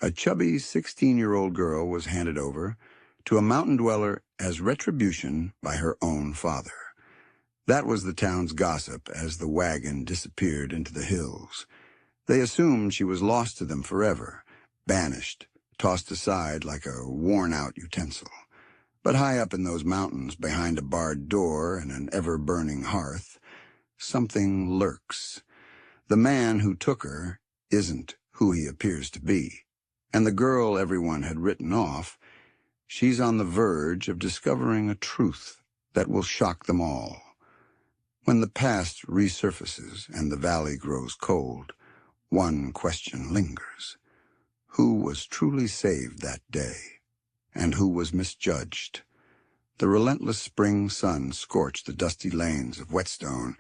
A chubby 16-year-old girl was handed over to a mountain dweller as retribution by her own father. That was the town's gossip as the wagon disappeared into the hills. They assumed she was lost to them forever, banished, tossed aside like a worn-out utensil. But high up in those mountains, behind a barred door and an ever-burning hearth, something lurks. The man who took her isn't who he appears to be. And the girl everyone had written off, she's on the verge of discovering a truth that will shock them all. When the past resurfaces and the valley grows cold, one question lingers. Who was truly saved that day, and who was misjudged? The relentless spring sun scorched the dusty lanes of Wetstone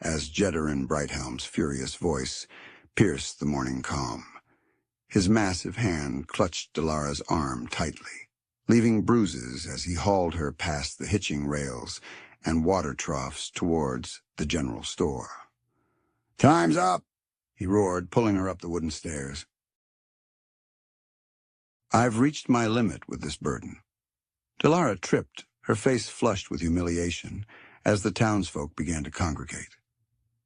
as Jedarin Brighthelm's furious voice pierced the morning calm. His massive hand clutched Delara's arm tightly, leaving bruises as he hauled her past the hitching rails and water troughs towards the general store. "Time's up!" he roared, pulling her up the wooden stairs. "I've reached my limit with this burden." Delara tripped, her face flushed with humiliation, as the townsfolk began to congregate.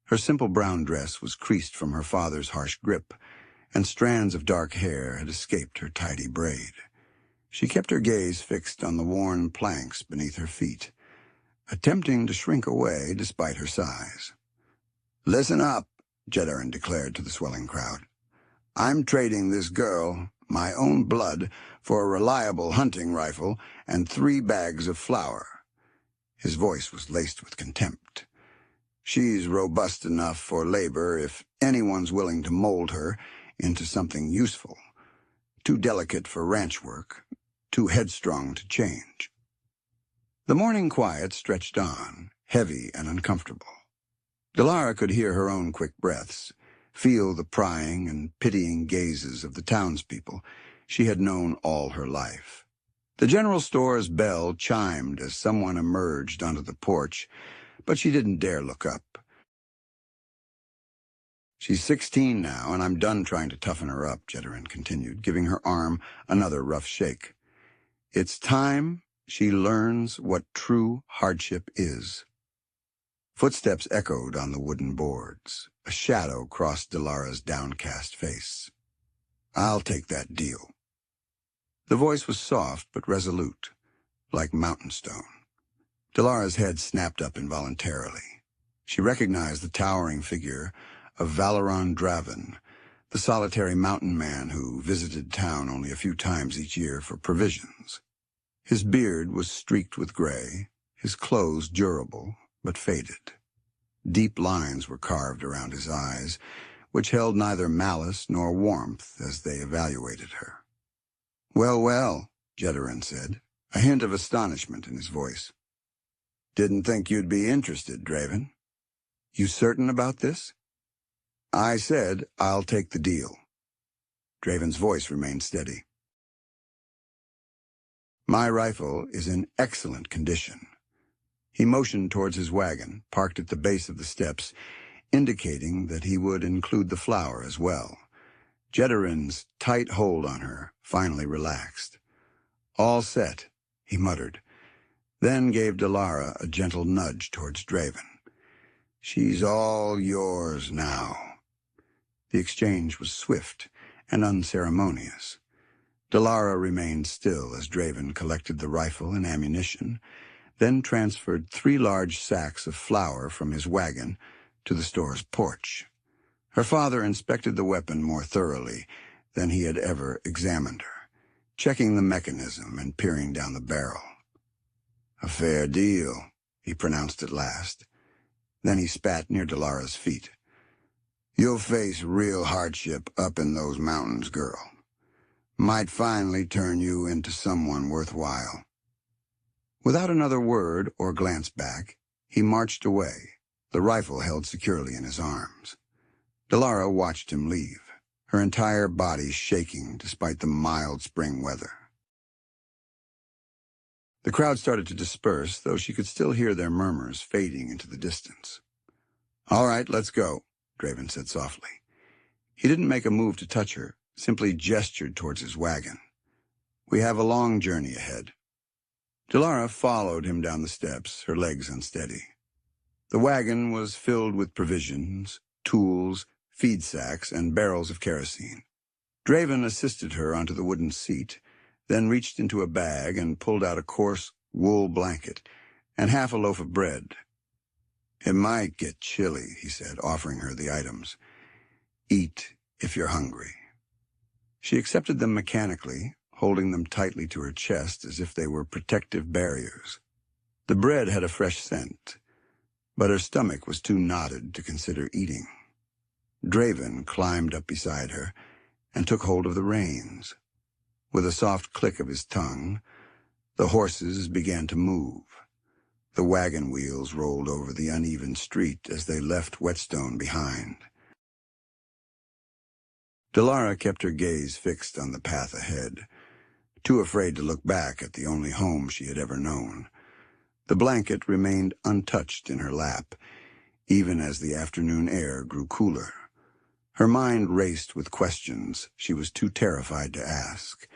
Her simple brown dress was creased from her father's harsh grip, and strands of dark hair had escaped her tidy braid. She kept her gaze fixed on the worn planks beneath her feet, attempting to shrink away despite her size. "Listen up," Jedarin declared to the swelling crowd. "I'm trading this girl, my own blood, for a reliable hunting rifle and 3 bags of flour." His voice was laced with contempt. "She's robust enough for labor if anyone's willing to mold her into something useful. Too delicate for ranch work, too headstrong to change." The morning quiet stretched on, heavy and uncomfortable. Delara could hear her own quick breaths, feel the prying and pitying gazes of the townspeople she had known all her life. The general store's bell chimed as someone emerged onto the porch, but she didn't dare look up. "She's 16 now, and I'm done trying to toughen her up," Jedarin continued, giving her arm another rough shake. "It's time she learns what true hardship is." Footsteps echoed on the wooden boards. A shadow crossed Delara's downcast face. "I'll take that deal." The voice was soft but resolute, like mountain stone. Delara's head snapped up involuntarily. She recognized the towering figure of Valeron Draven, the solitary mountain man who visited town only a few times each year for provisions. His beard was streaked with gray, his clothes durable but faded. Deep lines were carved around his eyes, which held neither malice nor warmth as they evaluated her. "Well, well," Jedarin said, a hint of astonishment in his voice. "Didn't think you'd be interested, Draven." "You certain about this?" "I said I'll take the deal." Draven's voice remained steady. "My rifle is in excellent condition." He motioned towards his wagon, parked at the base of the steps, indicating that he would include the flour as well. Jedarin's tight hold on her finally relaxed. "All set," he muttered, then gave Delara a gentle nudge towards Draven. "She's all yours now." The exchange was swift and unceremonious. Delara remained still as Draven collected the rifle and ammunition, then transferred 3 large sacks of flour from his wagon to the store's porch. Her father inspected the weapon more thoroughly than he had ever examined her, checking the mechanism and peering down the barrel. "A fair deal," he pronounced at last. Then he spat near Delara's feet. "You'll face real hardship up in those mountains, girl. Might finally turn you into someone worthwhile." Without another word or glance back, he marched away, the rifle held securely in his arms. Delara watched him leave, her entire body shaking despite the mild spring weather. The crowd started to disperse, though she could still hear their murmurs fading into the distance. "All right, let's go," Draven said softly. He didn't make a move to touch her, simply gestured towards his wagon. "We have a long journey ahead." Delara followed him down the steps, her legs unsteady. The wagon was filled with provisions, tools, feed sacks, and barrels of kerosene. Draven assisted her onto the wooden seat, then reached into a bag and pulled out a coarse wool blanket and half a loaf of bread. "It might get chilly," he said, offering her the items. "Eat if you're hungry." She accepted them mechanically, holding them tightly to her chest as if they were protective barriers. The bread had a fresh scent, but her stomach was too knotted to consider eating. Draven climbed up beside her and took hold of the reins. With a soft click of his tongue, the horses began to move. The wagon wheels rolled over the uneven street as they left Whetstone behind. Delara kept her gaze fixed on the path ahead, too afraid to look back at the only home she had ever known. The blanket remained untouched in her lap, even as the afternoon air grew cooler. Her mind raced with questions she was too terrified to ask.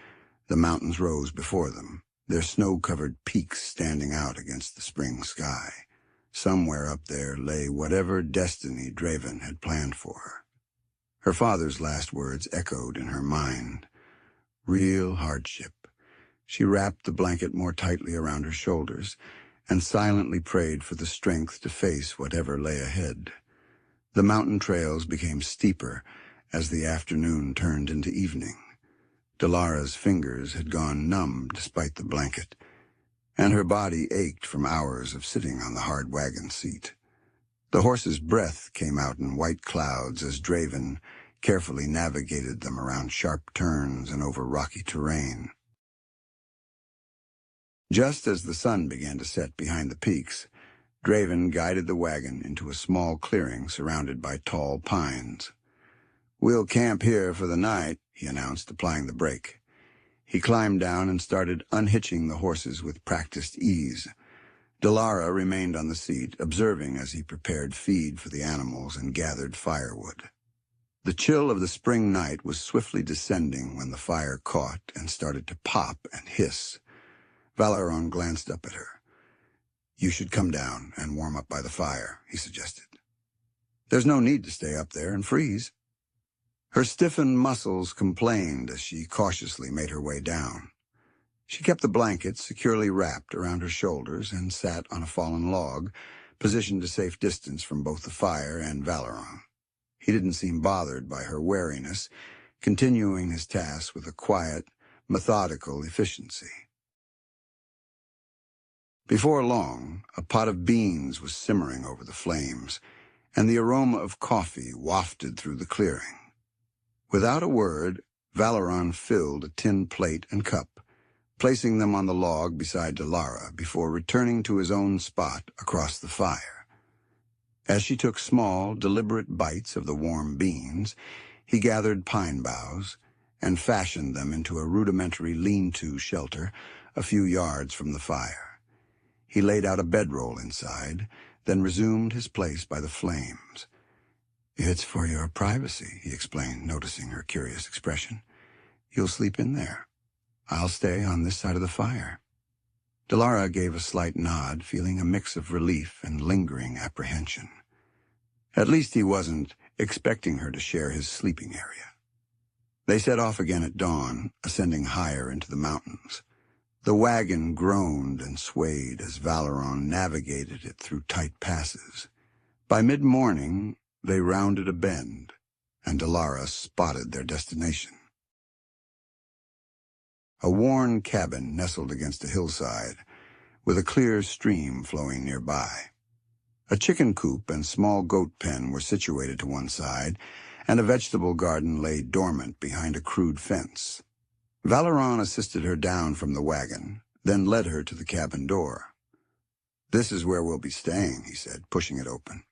The mountains rose before them, their snow-covered peaks standing out against the spring sky. Somewhere up there lay whatever destiny Draven had planned for her. Her father's last words echoed in her mind. Real hardship. She wrapped the blanket more tightly around her shoulders and silently prayed for the strength to face whatever lay ahead. The mountain trails became steeper as the afternoon turned into evening. Delara's fingers had gone numb despite the blanket, and her body ached from hours of sitting on the hard wagon seat. The horse's breath came out in white clouds as Draven carefully navigated them around sharp turns and over rocky terrain. Just as the sun began to set behind the peaks, Draven guided the wagon into a small clearing surrounded by tall pines. "We'll camp here for the night," he announced, applying the brake. He climbed down and started unhitching the horses with practiced ease. Delara remained on the seat, observing as he prepared feed for the animals and gathered firewood. The chill of the spring night was swiftly descending when the fire caught and started to pop and hiss. Valeron glanced up at her. "You should come down and warm up by the fire," he suggested. "There's no need to stay up there and freeze." Her stiffened muscles complained as she cautiously made her way down. She kept the blanket securely wrapped around her shoulders and sat on a fallen log, positioned a safe distance from both the fire and Valeron. He didn't seem bothered by her wariness, continuing his task with a quiet, methodical efficiency. Before long, a pot of beans was simmering over the flames, and the aroma of coffee wafted through the clearing. Without a word, Valeron filled a tin plate and cup, placing them on the log beside Delara before returning to his own spot across the fire. As she took small, deliberate bites of the warm beans, he gathered pine boughs and fashioned them into a rudimentary lean-to shelter a few yards from the fire. He laid out a bedroll inside, then resumed his place by the flames. "It's for your privacy," he explained, noticing her curious expression. "You'll sleep in there. I'll stay on this side of the fire." Delara gave a slight nod, feeling a mix of relief and lingering apprehension. At least he wasn't expecting her to share his sleeping area. They set off again at dawn, ascending higher into the mountains. The wagon groaned and swayed as Valeron navigated it through tight passes. By mid-morning, they rounded a bend, and Delara spotted their destination. A worn cabin nestled against a hillside, with a clear stream flowing nearby. A chicken coop and small goat pen were situated to one side, and a vegetable garden lay dormant behind a crude fence. Valeron assisted her down from the wagon, then led her to the cabin door. "This is where we'll be staying," he said, pushing it open.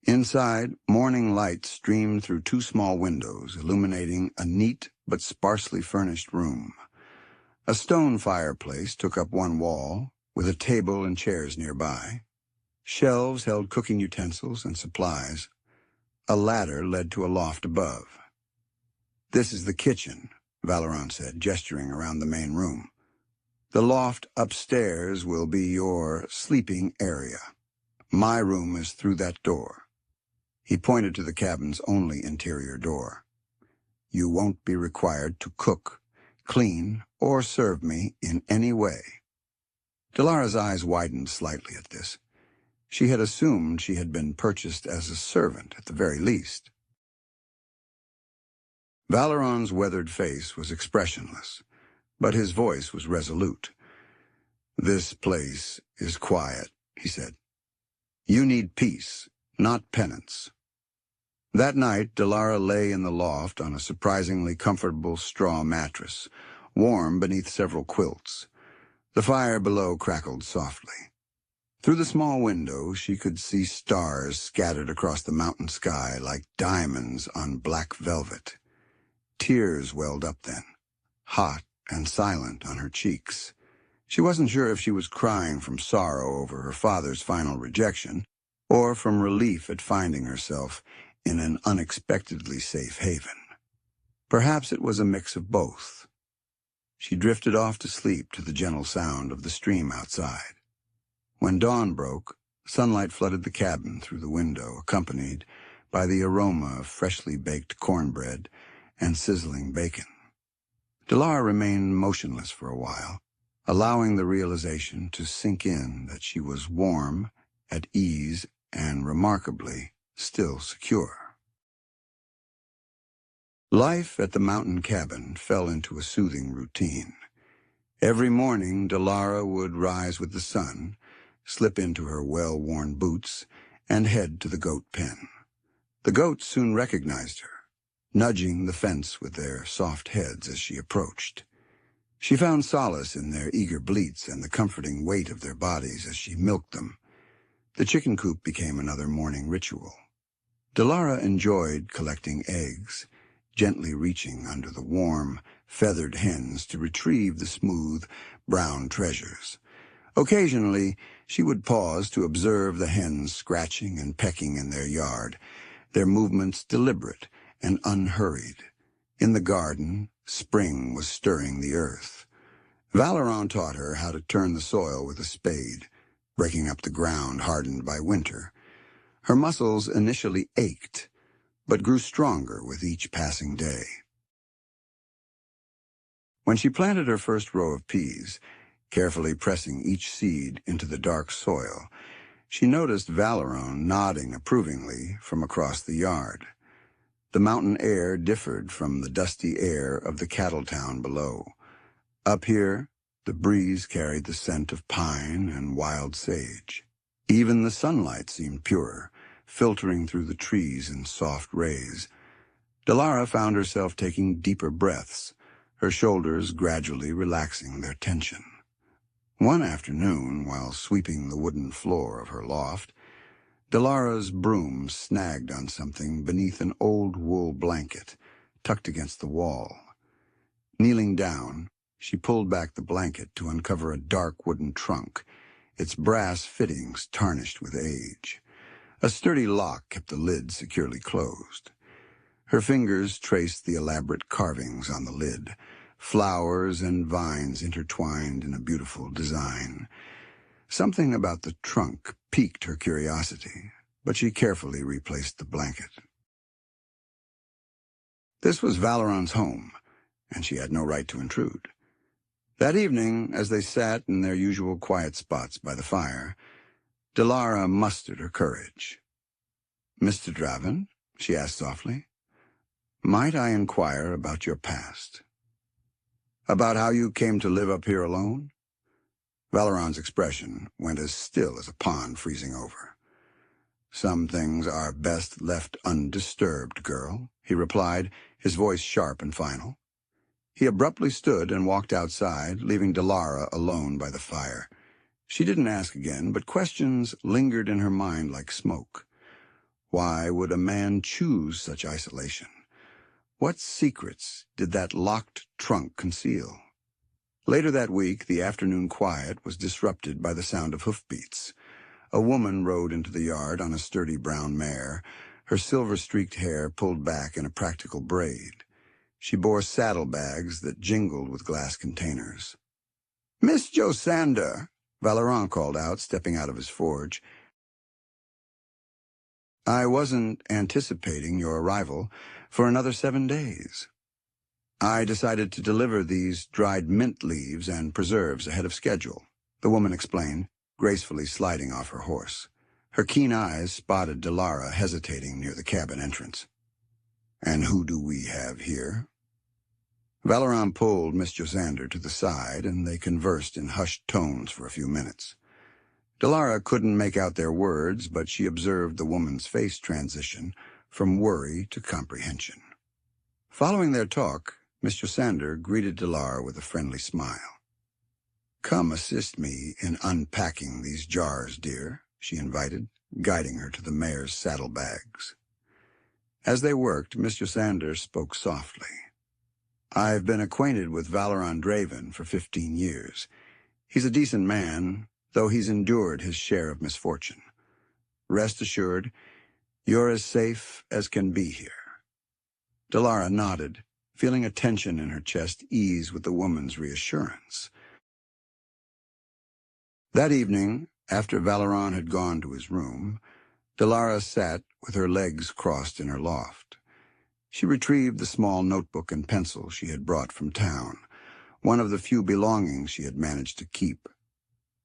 Inside, morning light streamed through two small windows, illuminating a neat but sparsely furnished room. A stone fireplace took up one wall, with a table and chairs nearby. Shelves held cooking utensils and supplies. A ladder led to a loft above. "This is the kitchen," Valeron said, gesturing around the main room. "The loft upstairs will be your sleeping area. My room is through that door." He pointed to the cabin's only interior door. "You won't be required to cook, clean, or serve me in any way." Delara's eyes widened slightly at this. She had assumed she had been purchased as a servant, at the very least. Valeron's weathered face was expressionless, but his voice was resolute. "This place is quiet," he said. "You need peace, not penance." That night, Delara lay in the loft on a surprisingly comfortable straw mattress, warm beneath several quilts. The fire below crackled softly. Through the small window, she could see stars scattered across the mountain sky like diamonds on black velvet. Tears welled up then, hot and silent on her cheeks. She wasn't sure if she was crying from sorrow over her father's final rejection, or from relief at finding herself in an unexpectedly safe haven. Perhaps it was a mix of both. She drifted off to sleep to the gentle sound of the stream outside. When dawn broke, sunlight flooded the cabin through the window, accompanied by the aroma of freshly baked cornbread and sizzling bacon. Delara remained motionless for a while, allowing the realization to sink in that she was warm, at ease, and remarkably still secure. Life at the mountain cabin fell into a soothing routine. Every morning, Delara would rise with the sun, slip into her well-worn boots, and head to the goat pen. The goats soon recognized her, nudging the fence with their soft heads as she approached. She found solace in their eager bleats and the comforting weight of their bodies as she milked them. The chicken coop became another morning ritual. Delara enjoyed collecting eggs, gently reaching under the warm, feathered hens to retrieve the smooth, brown treasures. Occasionally, she would pause to observe the hens scratching and pecking in their yard, their movements deliberate and unhurried. In the garden, spring was stirring the earth. Valeron taught her how to turn the soil with a spade, breaking up the ground hardened by winter. Her muscles initially ached, but grew stronger with each passing day. When she planted her first row of peas, carefully pressing each seed into the dark soil, she noticed Valeron nodding approvingly from across the yard. The mountain air differed from the dusty air of the cattle town below. Up here, the breeze carried the scent of pine and wild sage. Even the sunlight seemed purer, filtering through the trees in soft rays. Delara found herself taking deeper breaths, her shoulders gradually relaxing their tension. One afternoon, while sweeping the wooden floor of her loft, Delara's broom snagged on something beneath an old wool blanket tucked against the wall. Kneeling down, she pulled back the blanket to uncover a dark wooden trunk, its brass fittings tarnished with age. A sturdy lock kept the lid securely closed. Her fingers traced the elaborate carvings on the lid, flowers and vines intertwined in a beautiful design. Something about the trunk piqued her curiosity, but she carefully replaced the blanket. This was Valeron's home, and she had no right to intrude. That evening, as they sat in their usual quiet spots by the fire, Delara mustered her courage. "Mr. Draven," she asked softly, "might I inquire about your past? About how you came to live up here alone?" Valeron's expression went as still as a pond freezing over. "Some things are best left undisturbed, girl," he replied, his voice sharp and final. He abruptly stood and walked outside, leaving Delara alone by the fire. She didn't ask again, but questions lingered in her mind like smoke. Why would a man choose such isolation? What secrets did that locked trunk conceal? Later that week, the afternoon quiet was disrupted by the sound of hoofbeats. A woman rode into the yard on a sturdy brown mare, her silver-streaked hair pulled back in a practical braid. She bore saddlebags that jingled with glass containers. "Miss Josander," Valeron called out, stepping out of his forge. "I wasn't anticipating your arrival for another 7 days. I decided to deliver these dried mint leaves and preserves ahead of schedule," the woman explained, gracefully sliding off her horse. Her keen eyes spotted Delara hesitating near the cabin entrance. "And who do we have here?" Valeron pulled Miss Josander to the side, and they conversed in hushed tones for a few minutes. Delara couldn't make out their words, but she observed the woman's face transition from worry to comprehension. Following their talk, Miss Josander greeted Delara with a friendly smile. "Come assist me in unpacking these jars, dear," she invited, guiding her to the mare's saddlebags. As they worked, Miss Josander spoke softly. "I've been acquainted with Valeron Draven for 15 years. He's a decent man, though he's endured his share of misfortune. Rest assured, you're as safe as can be here." Delara nodded, feeling a tension in her chest ease with the woman's reassurance. That evening, after Valeron had gone to his room, Delara sat with her legs crossed in her loft. She retrieved the small notebook and pencil she had brought from town, one of the few belongings she had managed to keep.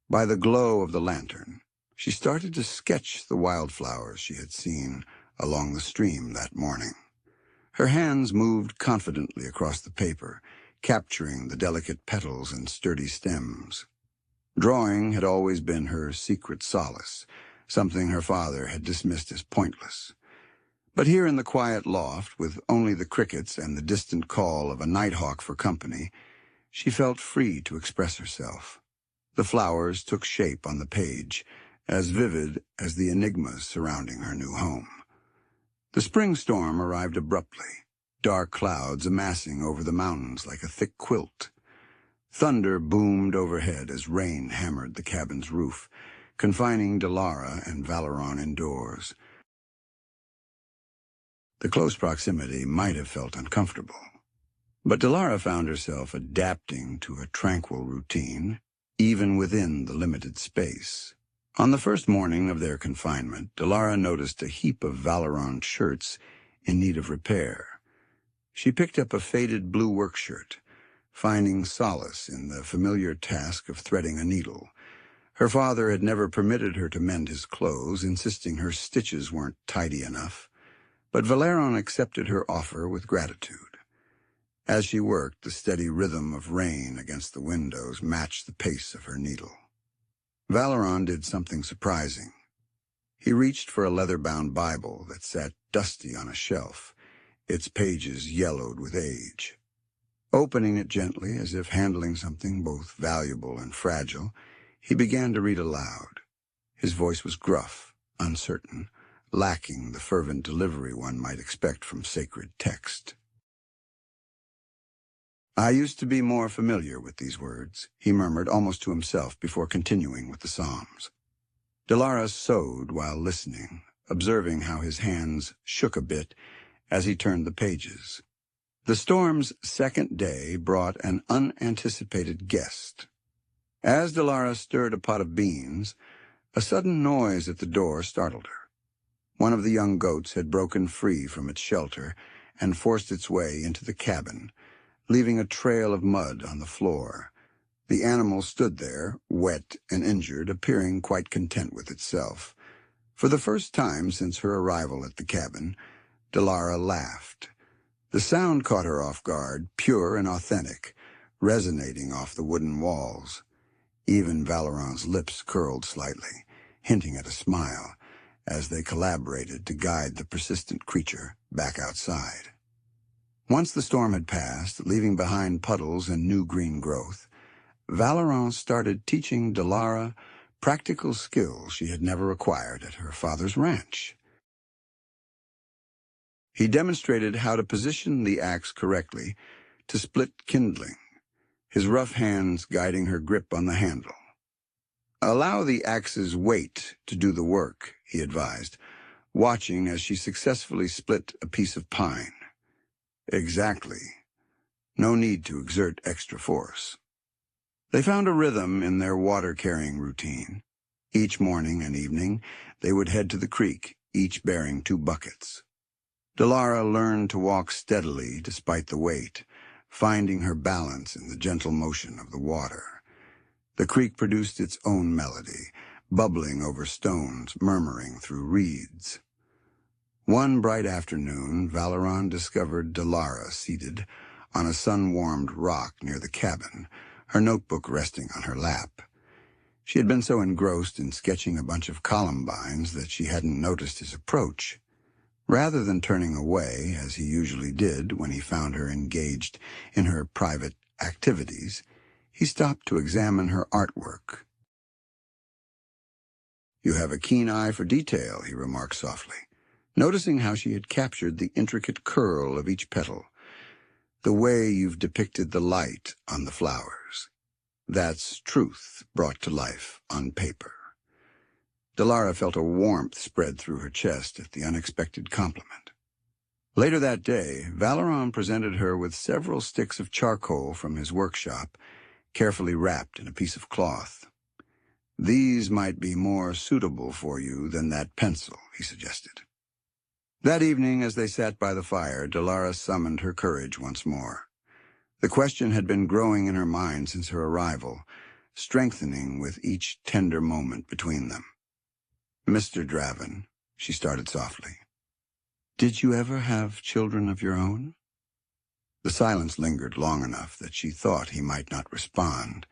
By the glow of the lantern, she started to sketch the wildflowers she had seen along the stream that morning. Her hands moved confidently across the paper, capturing the delicate petals and sturdy stems. Drawing had always been her secret solace, something her father had dismissed as pointless. But here in the quiet loft, with only the crickets and the distant call of a nighthawk for company, she felt free to express herself. The flowers took shape on the page, as vivid as the enigmas surrounding her new home. The spring storm arrived abruptly, dark clouds amassing over the mountains like a thick quilt. Thunder boomed overhead as rain hammered the cabin's roof, confining Delara and Valeron indoors. The close proximity might have felt uncomfortable, but Delara found herself adapting to a tranquil routine, even within the limited space. On the first morning of their confinement, Delara noticed a heap of Valeron shirts in need of repair. She picked up a faded blue work shirt, finding solace in the familiar task of threading a needle. Her father had never permitted her to mend his clothes, insisting her stitches weren't tidy enough, but Valeron accepted her offer with gratitude. As she worked, the steady rhythm of rain against the windows matched the pace of her needle. Valeron did something surprising. He reached for a leather-bound Bible that sat dusty on a shelf, its pages yellowed with age. Opening it gently, as if handling something both valuable and fragile, he began to read aloud. His voice was gruff, uncertain, lacking the fervent delivery one might expect from sacred text. "I used to be more familiar with these words," he murmured almost to himself before continuing with the Psalms. Delara sewed while listening, observing how his hands shook a bit as he turned the pages. The storm's second day brought an unanticipated guest. As Delara stirred a pot of beans, a sudden noise at the door startled her. One of the young goats had broken free from its shelter and forced its way into the cabin, leaving a trail of mud on the floor. The animal stood there, wet and injured, appearing quite content with itself. For the first time since her arrival at the cabin, Delara laughed. The sound caught her off guard, pure and authentic, resonating off the wooden walls. Even Valeron's lips curled slightly, hinting at a smile, as they collaborated to guide the persistent creature back outside. Once the storm had passed, leaving behind puddles and new green growth, Valeron started teaching Delara practical skills she had never acquired at her father's ranch. He demonstrated how to position the axe correctly to split kindling, his rough hands guiding her grip on the handle. "Allow the axe's weight to do the work," he advised, watching as she successfully split a piece of pine. "Exactly," No need to exert extra force. They found a rhythm in their water-carrying routine. Each morning and evening, they would head to the creek, each bearing 2 buckets. Delara learned to walk steadily despite the weight, finding her balance in the gentle motion of the water. The creek produced its own melody, bubbling over stones, murmuring through reeds. One bright afternoon, Valeron discovered Delara seated on a sun-warmed rock near the cabin, her notebook resting on her lap. She had been so engrossed in sketching a bunch of columbines that she hadn't noticed his approach. Rather than turning away, as he usually did when he found her engaged in her private activities, he stopped to examine her artwork. "You have a keen eye for detail," he remarked softly, noticing how she had captured the intricate curl of each petal, "the way you've depicted the light on the flowers. That's truth brought to life on paper." Delara felt a warmth spread through her chest at the unexpected compliment. Later that day, Valeron presented her with several sticks of charcoal from his workshop, carefully wrapped in a piece of cloth. "These might be more suitable for you than that pencil," he suggested. That evening, as they sat by the fire, Delara summoned her courage once more. The question had been growing in her mind since her arrival, strengthening with each tender moment between them. "Mr. Draven," she started softly, "did you ever have children of your own?" The silence lingered long enough that she thought he might not respond.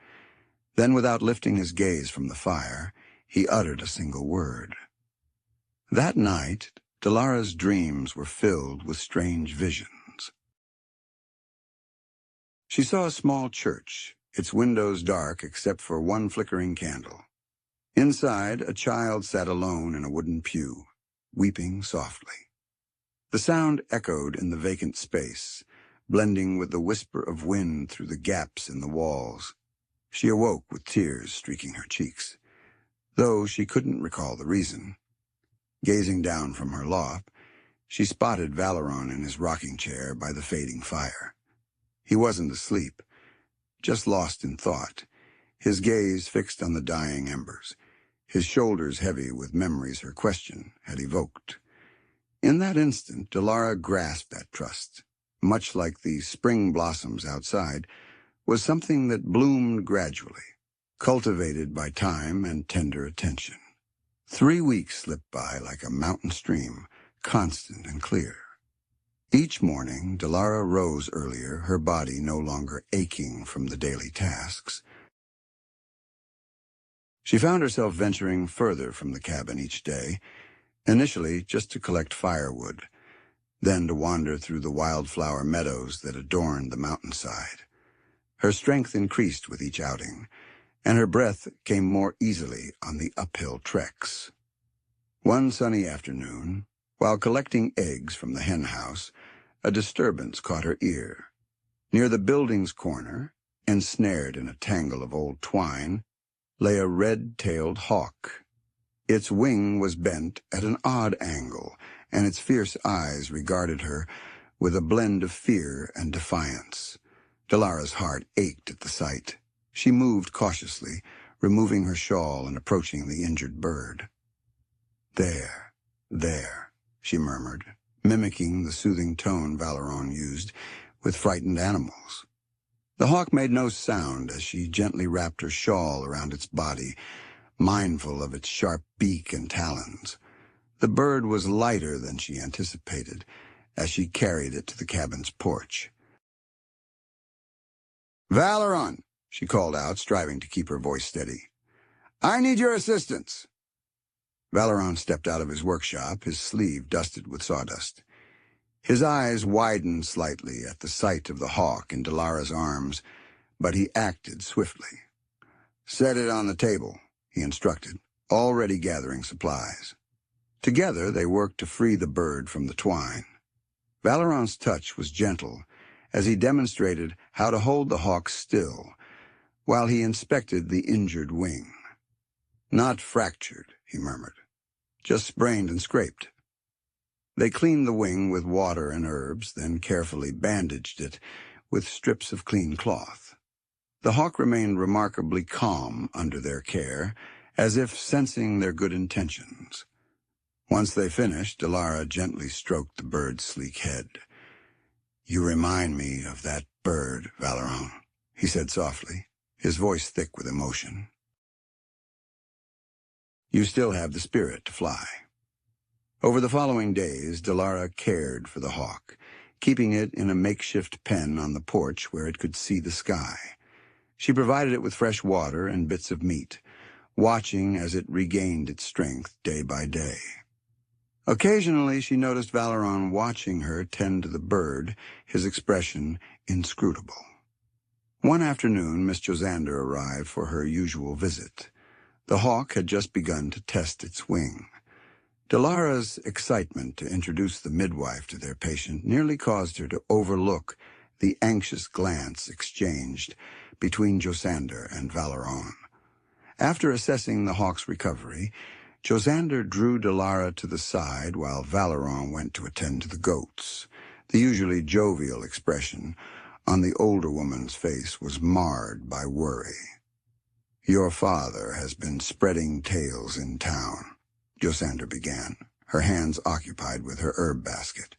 Then, without lifting his gaze from the fire, he uttered a single word. That night, Delara's dreams were filled with strange visions. She saw a small church, its windows dark except for one flickering candle. Inside, a child sat alone in a wooden pew, weeping softly. The sound echoed in the vacant space, blending with the whisper of wind through the gaps in the walls. She awoke with tears streaking her cheeks, though she couldn't recall the reason. Gazing down from her loft, she spotted Valeron in his rocking chair by the fading fire. He wasn't asleep, just lost in thought, his gaze fixed on the dying embers, his shoulders heavy with memories her question had evoked. In that instant, Delara grasped that trust. Much like the spring blossoms outside, was something that bloomed gradually, cultivated by time and tender attention. 3 weeks slipped by like a mountain stream, constant and clear. Each morning, Delara rose earlier, her body no longer aching from the daily tasks. She found herself venturing further from the cabin each day, initially just to collect firewood, then to wander through the wildflower meadows that adorned the mountainside. Her strength increased with each outing, and her breath came more easily on the uphill treks. One sunny afternoon, while collecting eggs from the hen house, a disturbance caught her ear. Near the building's corner, ensnared in a tangle of old twine, lay a red-tailed hawk. Its wing was bent at an odd angle, and its fierce eyes regarded her with a blend of fear and defiance. Delara's heart ached at the sight. She moved cautiously, removing her shawl and approaching the injured bird. There, she murmured, mimicking the soothing tone Valeron used with frightened animals. The hawk made no sound as she gently wrapped her shawl around its body, mindful of its sharp beak and talons. The bird was lighter than she anticipated as she carried it to the cabin's porch. "Valeron," she called out, striving to keep her voice steady. "I need your assistance." Valeron stepped out of his workshop, his sleeve dusted with sawdust. His eyes widened slightly at the sight of the hawk in Delara's arms, but he acted swiftly. "Set it on the table," he instructed, already gathering supplies. Together they worked to free the bird from the twine. Valeron's touch was gentle as he demonstrated how to hold the hawk still while he inspected the injured wing. "Not fractured," he murmured, "just sprained and scraped." They cleaned the wing with water and herbs, then carefully bandaged it with strips of clean cloth. The hawk remained remarkably calm under their care, as if sensing their good intentions. Once they finished, Delara gently stroked the bird's sleek head. "You remind me of that bird, Valeron," he said softly, his voice thick with emotion. "You still have the spirit to fly." Over the following days, Delara cared for the hawk, keeping it in a makeshift pen on the porch where it could see the sky. She provided it with fresh water and bits of meat, watching as it regained its strength day by day. Occasionally, she noticed Valeron watching her tend to the bird, his expression inscrutable. One afternoon, Miss Josander arrived for her usual visit. The hawk had just begun to test its wing. Delara's excitement to introduce the midwife to their patient nearly caused her to overlook the anxious glance exchanged between Josander and Valeron. After assessing the hawk's recovery, Josander drew Delara to the side while Valeron went to attend to the goats. The usually jovial expression on the older woman's face was marred by worry. "Your father has been spreading tales in town," Josander began, her hands occupied with her herb basket.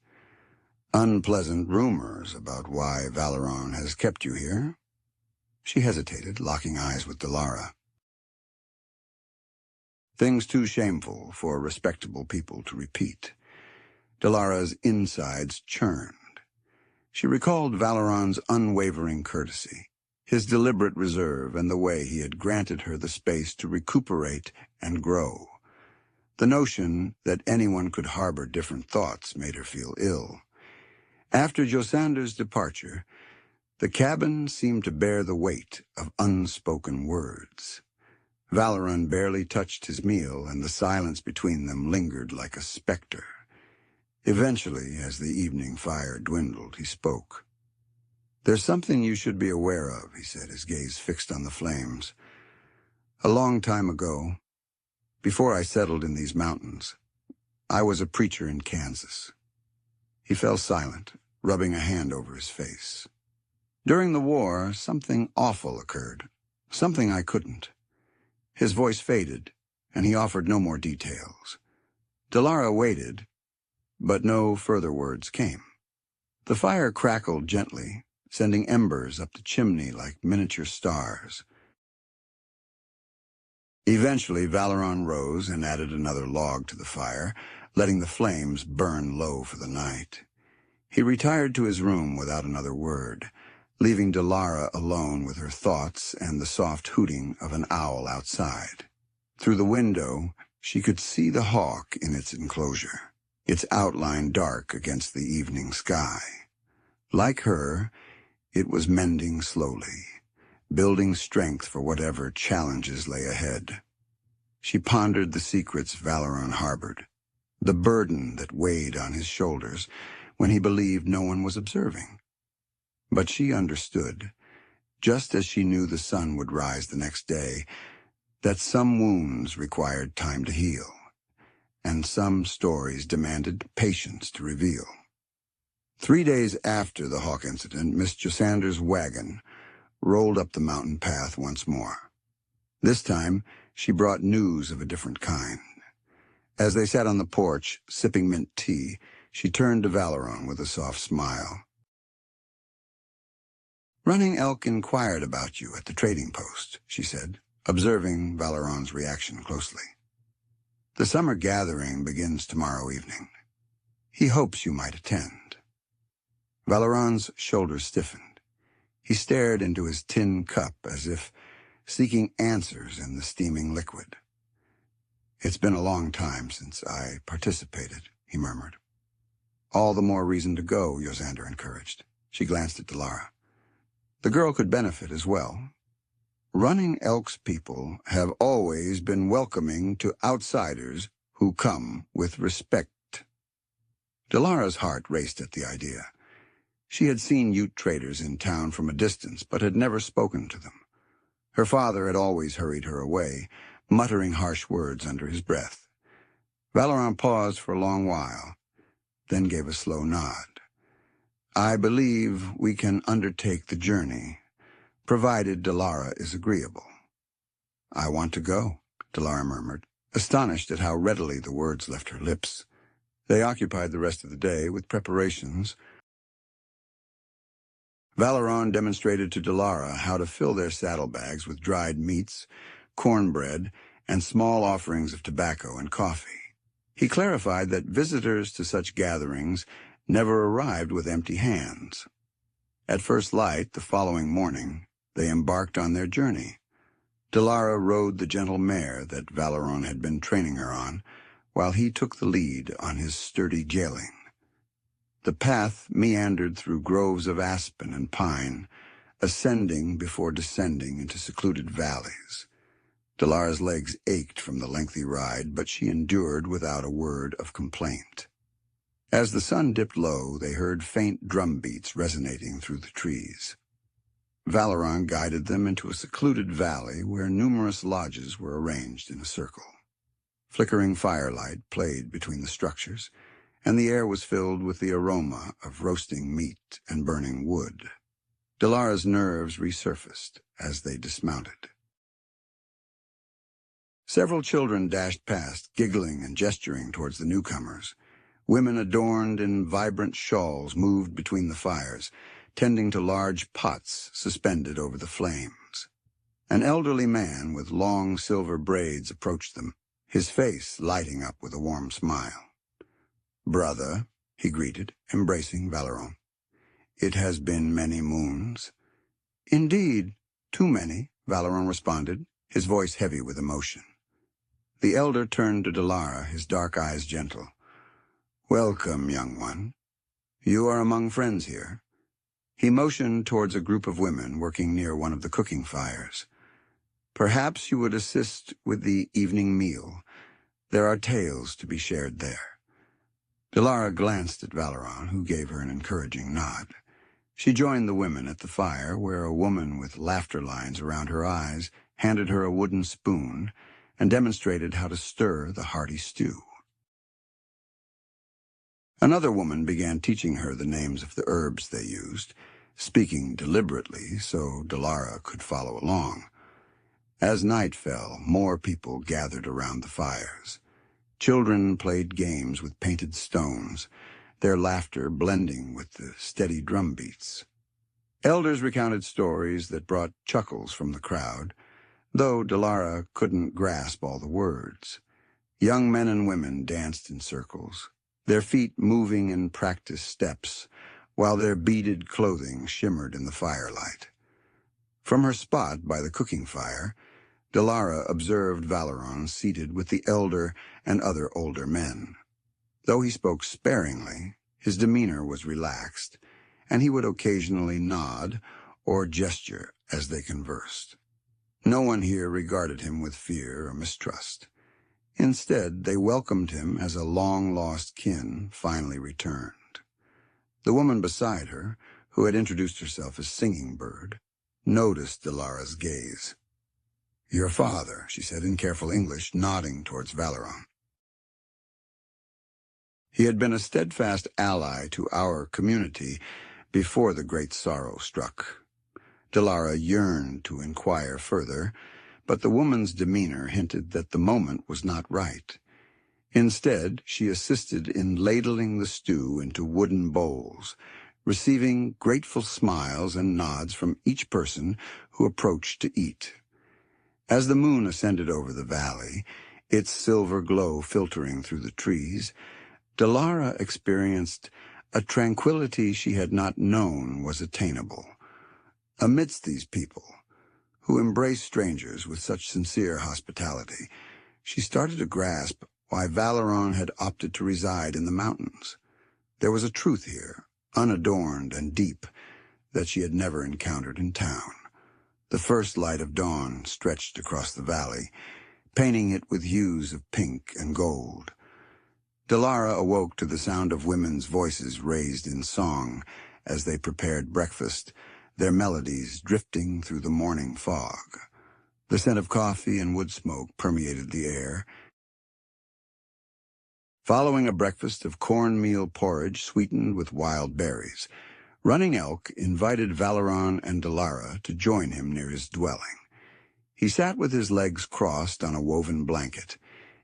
"Unpleasant rumors about why Valeron has kept you here?" She hesitated, locking eyes with Delara. "Things too shameful for respectable people to repeat." Delara's insides churned. She recalled Valeron's unwavering courtesy, his deliberate reserve, and the way he had granted her the space to recuperate and grow. The notion that anyone could harbor different thoughts made her feel ill. After Josander's departure, the cabin seemed to bear the weight of unspoken words. Valeron barely touched his meal, and the silence between them lingered like a specter. Eventually, as the evening fire dwindled, he spoke. "There's something you should be aware of," he said, his gaze fixed on the flames. "A long time ago, before I settled in these mountains, I was a preacher in Kansas." He fell silent, rubbing a hand over his face. "During the war, something awful occurred, something I couldn't." His voice faded, and he offered no more details. Delara waited, but no further words came. The fire crackled gently, sending embers up the chimney like miniature stars. Eventually, Valeron rose and added another log to the fire, letting the flames burn low for the night. He retired to his room without another word, leaving Delara alone with her thoughts and the soft hooting of an owl outside. Through the window, she could see the hawk in its enclosure, its outline dark against the evening sky. Like her, it was mending slowly, building strength for whatever challenges lay ahead. She pondered the secrets Valeron harbored, the burden that weighed on his shoulders when he believed no one was observing. But she understood, just as she knew the sun would rise the next day, that some wounds required time to heal, and some stories demanded patience to reveal. 3 days after the hawk incident, Miss Josander's wagon rolled up the mountain path once more. This time, she brought news of a different kind. As they sat on the porch, sipping mint tea, she turned to Valeron with a soft smile. "Running Elk inquired about you at the trading post," she said, observing Valeron's reaction closely. "The summer gathering begins tomorrow evening. He hopes you might attend." Valeron's shoulders stiffened. He stared into his tin cup as if seeking answers in the steaming liquid. "It's been a long time since I participated," he murmured. "All the more reason to go," Josander encouraged. She glanced at Delara. "The girl could benefit as well. Running Elk's people have always been welcoming to outsiders who come with respect." Delara's heart raced at the idea. She had seen Ute traders in town from a distance, but had never spoken to them. Her father had always hurried her away, muttering harsh words under his breath. Valeron paused for a long while, then gave a slow nod. I believe we can undertake the journey, provided Delara is agreeable. I want to go, Delara murmured, astonished at how readily the words left her lips. They occupied the rest of the day with preparations. Valeron demonstrated to Delara how to fill their saddlebags with dried meats, cornbread, and small offerings of tobacco and coffee. He clarified that visitors to such gatherings never arrived with empty hands. At first light the following morning, they embarked on their journey. Delara rode the gentle mare that Valeron had been training her on, while he took the lead on his sturdy geling. The path meandered through groves of aspen and pine, ascending before descending into secluded valleys. Delara's legs ached from the lengthy ride, but she endured without a word of complaint. As the sun dipped low, they heard faint drum beats resonating through the trees. Valeron guided them into a secluded valley where numerous lodges were arranged in a circle. Flickering firelight played between the structures, and the air was filled with the aroma of roasting meat and burning wood. Delara's nerves resurfaced as they dismounted. Several children dashed past, giggling and gesturing towards the newcomers. Women adorned in vibrant shawls moved between the fires, tending to large pots suspended over the flames. An elderly man with long silver braids approached them, his face lighting up with a warm smile. "Brother," he greeted, embracing Valeron. "It has been many moons." "Indeed, too many," Valeron responded, his voice heavy with emotion. The elder turned to Delara, his dark eyes gentle. "Welcome, young one. You are among friends here." He motioned towards a group of women working near one of the cooking fires. "Perhaps you would assist with the evening meal. There are tales to be shared there." Delara glanced at Valeron, who gave her an encouraging nod. She joined the women at the fire, where a woman with laughter lines around her eyes handed her a wooden spoon and demonstrated how to stir the hearty stew. Another woman began teaching her the names of the herbs they used, speaking deliberately so Delara could follow along. As night fell, more people gathered around the fires. Children played games with painted stones, their laughter blending with the steady drum beats. Elders recounted stories that brought chuckles from the crowd, though Delara couldn't grasp all the words. Young men and women danced in circles, their feet moving in practiced steps, while their beaded clothing shimmered in the firelight. From her spot by the cooking fire, Delara observed Valeron seated with the elder and other older men. Though he spoke sparingly, his demeanor was relaxed, and he would occasionally nod or gesture as they conversed. No one here regarded him with fear or mistrust. Instead, they welcomed him as a long-lost kin finally returned. The woman beside her, who had introduced herself as Singing Bird, noticed Delara's gaze. "Your father," she said in careful English, nodding towards Valeron. "He had been a steadfast ally to our community before the great sorrow struck." Delara yearned to inquire further, but the woman's demeanor hinted that the moment was not right. Instead, she assisted in ladling the stew into wooden bowls, receiving grateful smiles and nods from each person who approached to eat. As the moon ascended over the valley, its silver glow filtering through the trees, Delara experienced a tranquility she had not known was attainable. Amidst these people, who embraced strangers with such sincere hospitality, she started to grasp why Valeron had opted to reside in the mountains. There was a truth here, unadorned and deep, that she had never encountered in town. The first light of dawn stretched across the valley, painting it with hues of pink and gold. Delara awoke to the sound of women's voices raised in song as they prepared breakfast, their melodies drifting through the morning fog. The scent of coffee and wood smoke permeated the air. Following a breakfast of cornmeal porridge sweetened with wild berries, Running Elk invited Valeron and Delara to join him near his dwelling. He sat with his legs crossed on a woven blanket,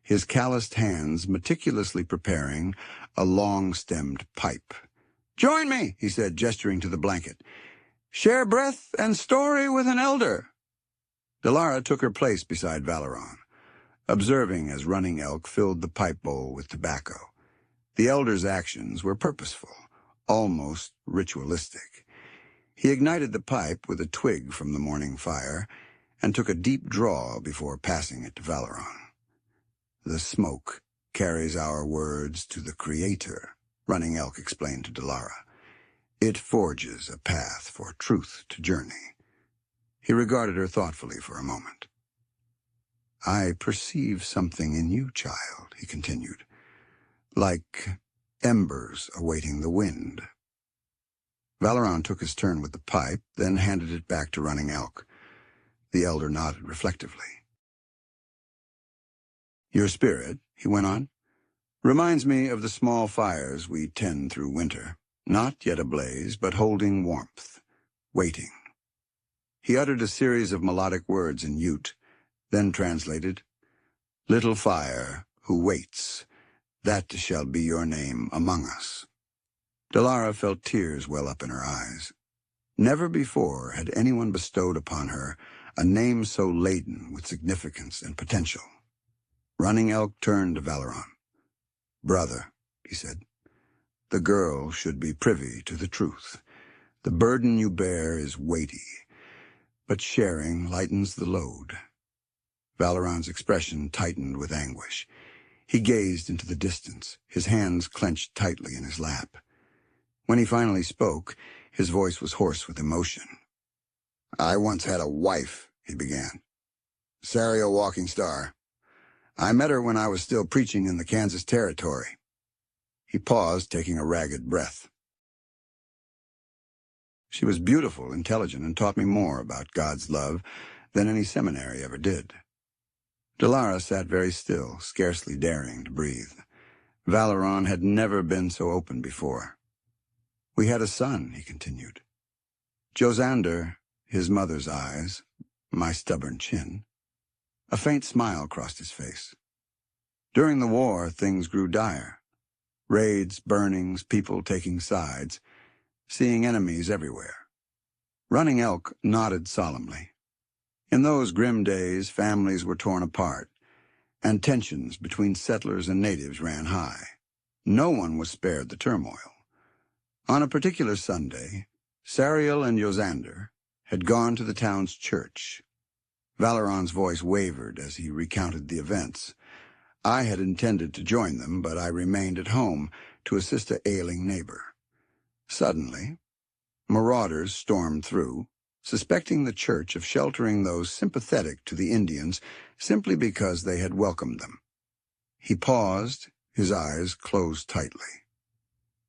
his calloused hands meticulously preparing a long-stemmed pipe. "Join me," he said, gesturing to the blanket. "Share breath and story with an elder." Delara took her place beside Valeron, observing as Running Elk filled the pipe bowl with tobacco. The elder's actions were purposeful, almost ritualistic. He ignited the pipe with a twig from the morning fire and took a deep draw before passing it to Valeron. "The smoke carries our words to the Creator," Running Elk explained to Delara. "It forges a path for truth to journey." He regarded her thoughtfully for a moment. "I perceive something in you, child," he continued, "like embers awaiting the wind." Valeron took his turn with the pipe, then handed it back to Running Elk. The elder nodded reflectively. "Your spirit," he went on, "reminds me of the small fires we tend through winter, not yet ablaze, but holding warmth, waiting." He uttered a series of melodic words in Ute, then translated, "Little fire, who waits, that shall be your name among us." Delara felt tears well up in her eyes. Never before had anyone bestowed upon her a name so laden with significance and potential. Running Elk turned to Valeron. "Brother," he said, "the girl should be privy to the truth. The burden you bear is weighty, but sharing lightens the load." Valeron's expression tightened with anguish. He gazed into the distance, his hands clenched tightly in his lap. When he finally spoke, his voice was hoarse with emotion. "I once had a wife," he began. "Sariel Walking Star. I met her when I was still preaching in the Kansas Territory." He paused, taking a ragged breath. "She was beautiful, intelligent, and taught me more about God's love than any seminary ever did." Delara sat very still, scarcely daring to breathe. Valeron had never been so open before. "We had a son," he continued. "Josander, his mother's eyes, my stubborn chin." A faint smile crossed his face. "During the war, things grew dire. Raids, burnings, people taking sides, seeing enemies everywhere." Running Elk nodded solemnly. In those grim days, families were torn apart, and tensions between settlers and natives ran high. No one was spared the turmoil. On a particular Sunday, Sariel and Josander had gone to the town's church. Valeron's voice wavered as he recounted the events. "I had intended to join them, but I remained at home to assist an ailing neighbor. Suddenly, marauders stormed through, suspecting the church of sheltering those sympathetic to the Indians simply because they had welcomed them." He paused, his eyes closed tightly.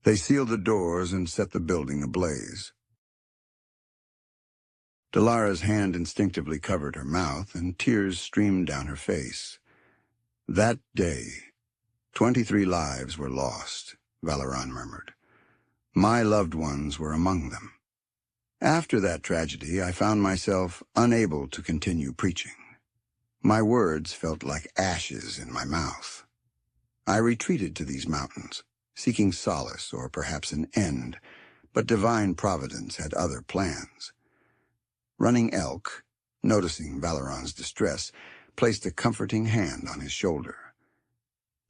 "They sealed the doors and set the building ablaze." Delara's hand instinctively covered her mouth, and tears streamed down her face. "That day, 23 lives were lost," Valeron murmured. "My loved ones were among them. After that tragedy, I found myself unable to continue preaching. My words felt like ashes in my mouth. I retreated to these mountains, seeking solace or perhaps an end, but divine providence had other plans." Running Elk, noticing Valeron's distress, placed a comforting hand on his shoulder.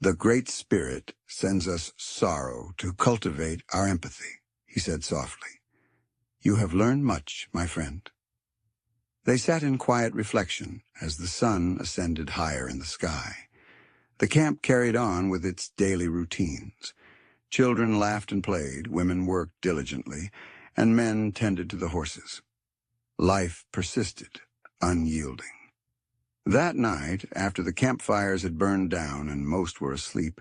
"The Great Spirit sends us sorrow to cultivate our empathy," he said softly. "You have learned much, my friend." They sat in quiet reflection as the sun ascended higher in the sky. The camp carried on with its daily routines. Children laughed and played, women worked diligently, and men tended to the horses. Life persisted, unyielding. That night, after the campfires had burned down and most were asleep,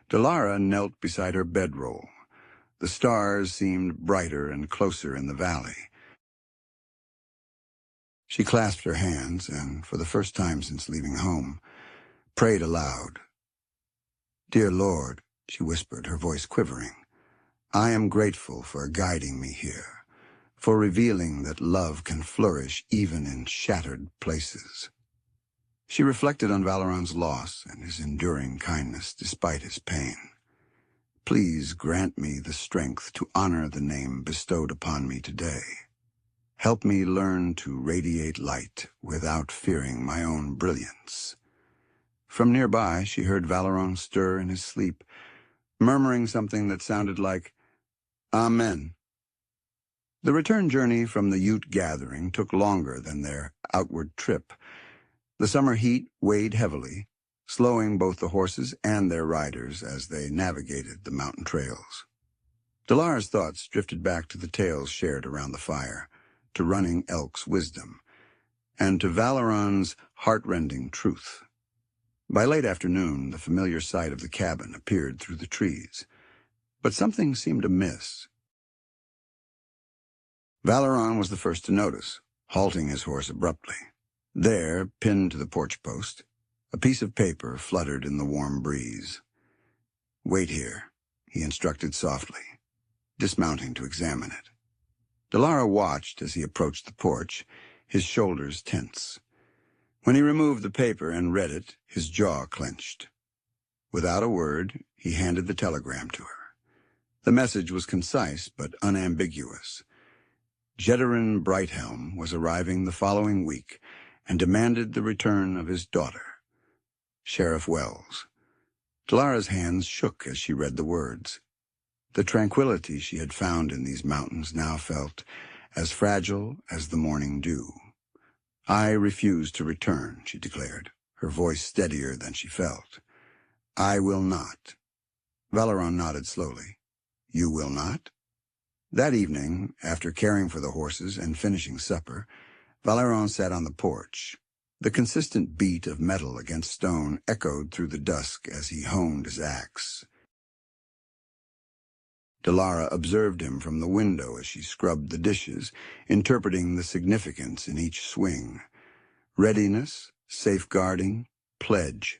Delara knelt beside her bedroll. The stars seemed brighter and closer in the valley. She clasped her hands and, for the first time since leaving home, prayed aloud. "Dear Lord," she whispered, her voice quivering, I am grateful for guiding me here, for revealing that love can flourish even in shattered places. She reflected on Valeron's loss and his enduring kindness despite his pain. Please grant me the strength to honor the name bestowed upon me today. Help me learn to radiate light without fearing my own brilliance. From nearby, she heard Valeron stir in his sleep, murmuring something that sounded like, Amen. The return journey from the Ute gathering took longer than their outward trip. The summer heat weighed heavily, slowing both the horses and their riders as they navigated the mountain trails. Delara's thoughts drifted back to the tales shared around the fire, to Running Elk's wisdom, and to Valeron's heart-rending truth. By late afternoon, the familiar sight of the cabin appeared through the trees, but something seemed amiss. Valeron was the first to notice, halting his horse abruptly. There, pinned to the porch post, a piece of paper fluttered in the warm breeze. Wait here, he instructed softly, dismounting to examine it. Delara watched as he approached the porch, his shoulders tense. When he removed the paper and read it, his jaw clenched. Without a word, he handed the telegram to her. The message was concise but unambiguous. Jedarin Brighthelm was arriving the following week and demanded the return of his daughter, Sheriff Wells. Delara's hands shook as she read the words. The tranquility she had found in these mountains now felt as fragile as the morning dew. I refuse to return, she declared, her voice steadier than she felt. I will not. Valeron nodded slowly. You will not? That evening, after caring for the horses and finishing supper, Valeron sat on the porch. The consistent beat of metal against stone echoed through the dusk as he honed his axe. Delara observed him from the window as she scrubbed the dishes, interpreting the significance in each swing. Readiness, safeguarding, pledge.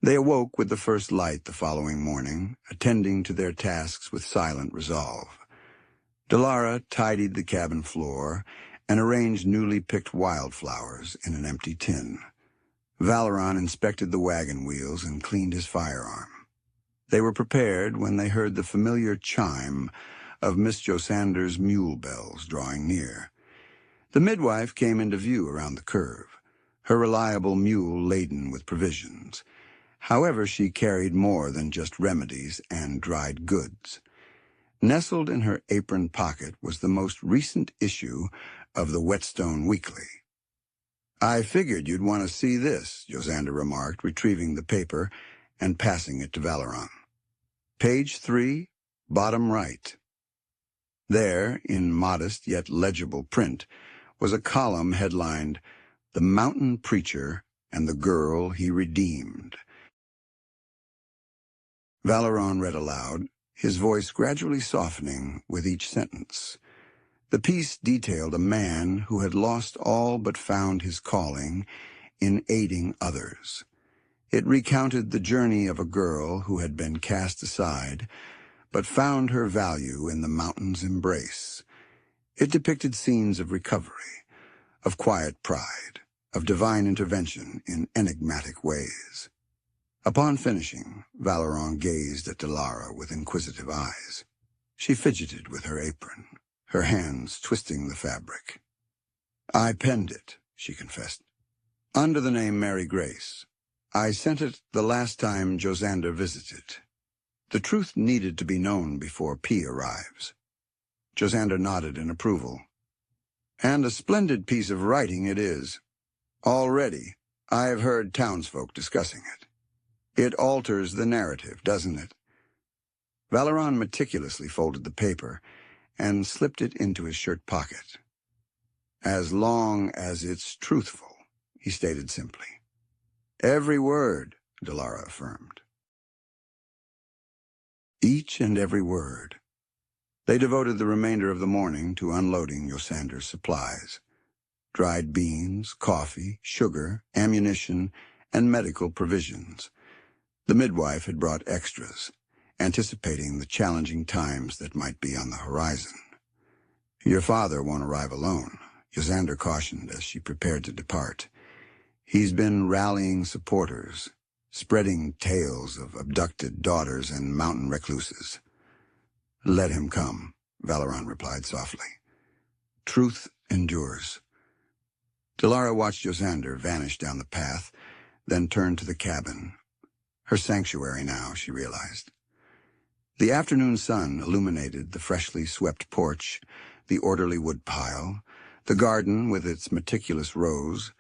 They awoke with the first light the following morning, attending to their tasks with silent resolve. Delara tidied the cabin floor and arranged newly picked wildflowers in an empty tin. Valeron inspected the wagon wheels and cleaned his firearm. They were prepared when they heard the familiar chime of Miss Josander's mule bells drawing near. The midwife came into view around the curve, her reliable mule laden with provisions. However, she carried more than just remedies and dried goods. Nestled in her apron pocket was the most recent issue of the Wetstone Weekly. I figured you'd want to see this, Josander remarked, retrieving the paper and passing it to Valeron. Page 3, bottom right. There, in modest yet legible print, was a column headlined, The Mountain Preacher and the Girl He Redeemed. Valeron read aloud, his voice gradually softening with each sentence. The piece detailed a man who had lost all but found his calling in aiding others. It recounted the journey of a girl who had been cast aside, but found her value in the mountain's embrace. It depicted scenes of recovery, of quiet pride, of divine intervention in enigmatic ways. Upon finishing, Valeron gazed at Delara with inquisitive eyes. She fidgeted with her apron, her hands twisting the fabric. I penned it, she confessed, under the name Mary Grace. I sent it the last time Josander visited. The truth needed to be known before P arrives. Josander nodded in approval. And a splendid piece of writing it is. Already, I've heard townsfolk discussing it. It alters the narrative, doesn't it? Valeron meticulously folded the paper and slipped it into his shirt pocket. As long as it's truthful, he stated simply. Every word, Delara affirmed. Each and every word. They devoted the remainder of the morning to unloading Josander's supplies. Dried beans, coffee, sugar, ammunition, and medical provisions. The midwife had brought extras, anticipating the challenging times that might be on the horizon. "Your father won't arrive alone," Josander cautioned as she prepared to depart. "He's been rallying supporters, spreading tales of abducted daughters and mountain recluses." "Let him come," Valeron replied softly. "Truth endures." Delara watched Josander vanish down the path, then turned to the cabin. Her sanctuary now, she realized. The afternoon sun illuminated the freshly swept porch, the orderly woodpile, the garden with its meticulous rows.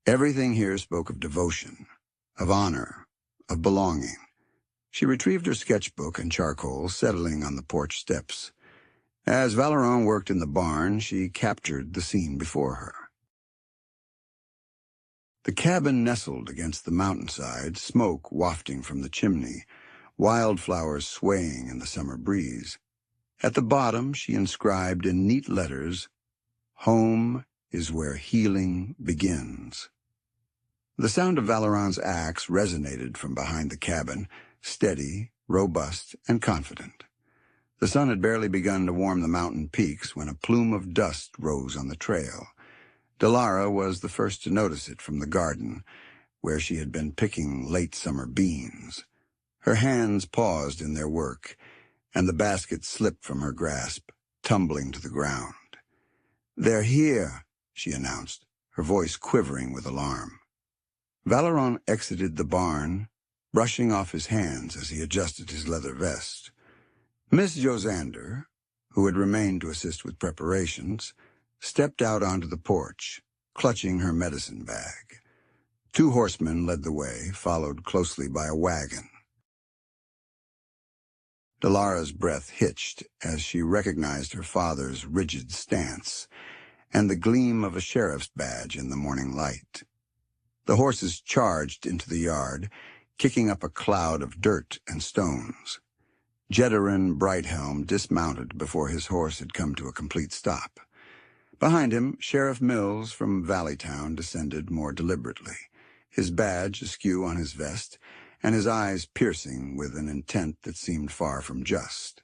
Everything here spoke of devotion, of honor, of belonging. She retrieved her sketchbook and charcoal, settling on the porch steps. As Valeron worked in the barn, she captured the scene before her. The cabin nestled against the mountainside, smoke wafting from the chimney, wildflowers swaying in the summer breeze. At the bottom, she inscribed in neat letters, "Home is where healing begins." The sound of Valeron's axe resonated from behind the cabin, steady, robust, and confident. The sun had barely begun to warm the mountain peaks when a plume of dust rose on the trail. Delara was the first to notice it from the garden, where she had been picking late summer beans. Her hands paused in their work, and the basket slipped from her grasp, tumbling to the ground. "They're here," she announced, her voice quivering with alarm. Valeron exited the barn, brushing off his hands as he adjusted his leather vest. Miss Josander, who had remained to assist with preparations, stepped out onto the porch, clutching her medicine bag. Two horsemen led the way, followed closely by a wagon. Delara's breath hitched as she recognized her father's rigid stance and the gleam of a sheriff's badge in the morning light. The horses charged into the yard, kicking up a cloud of dirt and stones. Jedarin Brighthelm dismounted before his horse had come to a complete stop. Behind him, Sheriff Mills from Valleytown descended more deliberately, his badge askew on his vest, and his eyes piercing with an intent that seemed far from just.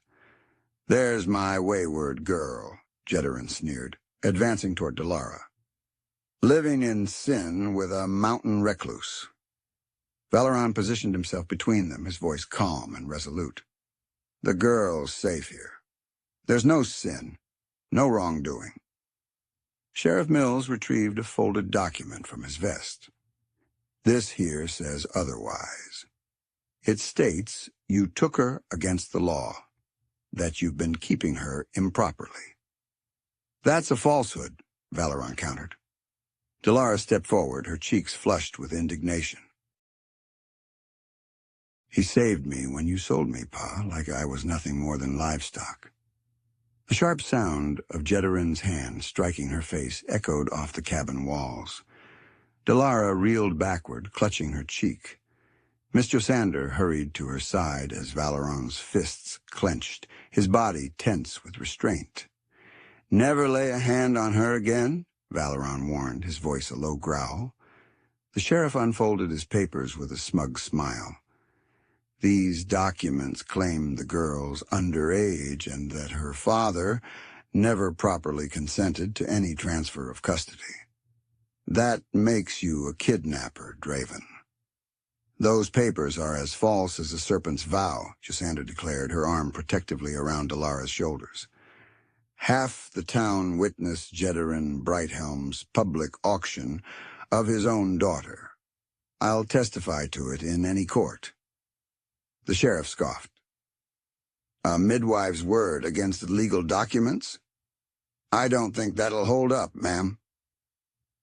"There's my wayward girl," Jedarin sneered, advancing toward Delara. "Living in sin with a mountain recluse." Valeron positioned himself between them, his voice calm and resolute. "The girl's safe here. There's no sin, no wrongdoing." Sheriff Mills retrieved a folded document from his vest. "This here says otherwise. It states you took her against the law, that you've been keeping her improperly." "That's a falsehood," Valeron countered. Delara stepped forward, her cheeks flushed with indignation. "He saved me when you sold me, Pa, like I was nothing more than livestock." The sharp sound of Jedarin's hand striking her face echoed off the cabin walls. Delara reeled backward, clutching her cheek. Miss Josander hurried to her side as Valeron's fists clenched, his body tense with restraint. "Never lay a hand on her again," Valeron warned, his voice a low growl. The sheriff unfolded his papers with a smug smile. "These documents claim the girl's underage and that her father never properly consented to any transfer of custody. That makes you a kidnapper, Draven." "Those papers are as false as a serpent's vow," Josander declared, her arm protectively around Delara's shoulders. "Half the town witnessed Jedarin Brighthelm's public auction of his own daughter. I'll testify to it in any court." The sheriff scoffed. "A midwife's word against legal documents? I don't think that'll hold up, ma'am."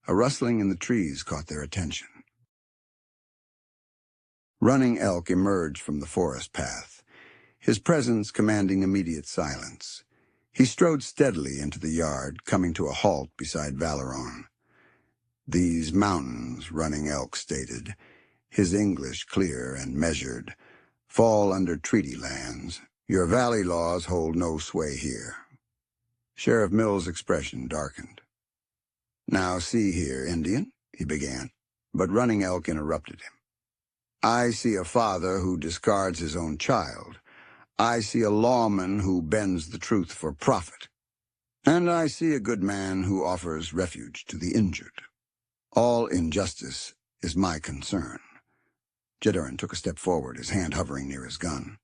A rustling in the trees caught their attention. Running Elk emerged from the forest path, his presence commanding immediate silence. He strode steadily into the yard, coming to a halt beside Valeron. "These mountains," Running Elk stated, his English clear and measured, "fall under treaty lands. Your valley laws hold no sway here." Sheriff Mills' expression darkened. "Now see here, Indian," he began, but Running Elk interrupted him. "I see a father who discards his own child, I see a lawman who bends the truth for profit. And I see a good man who offers refuge to the injured. All injustice is my concern. Jedarin took a step forward, his hand hovering near his gun.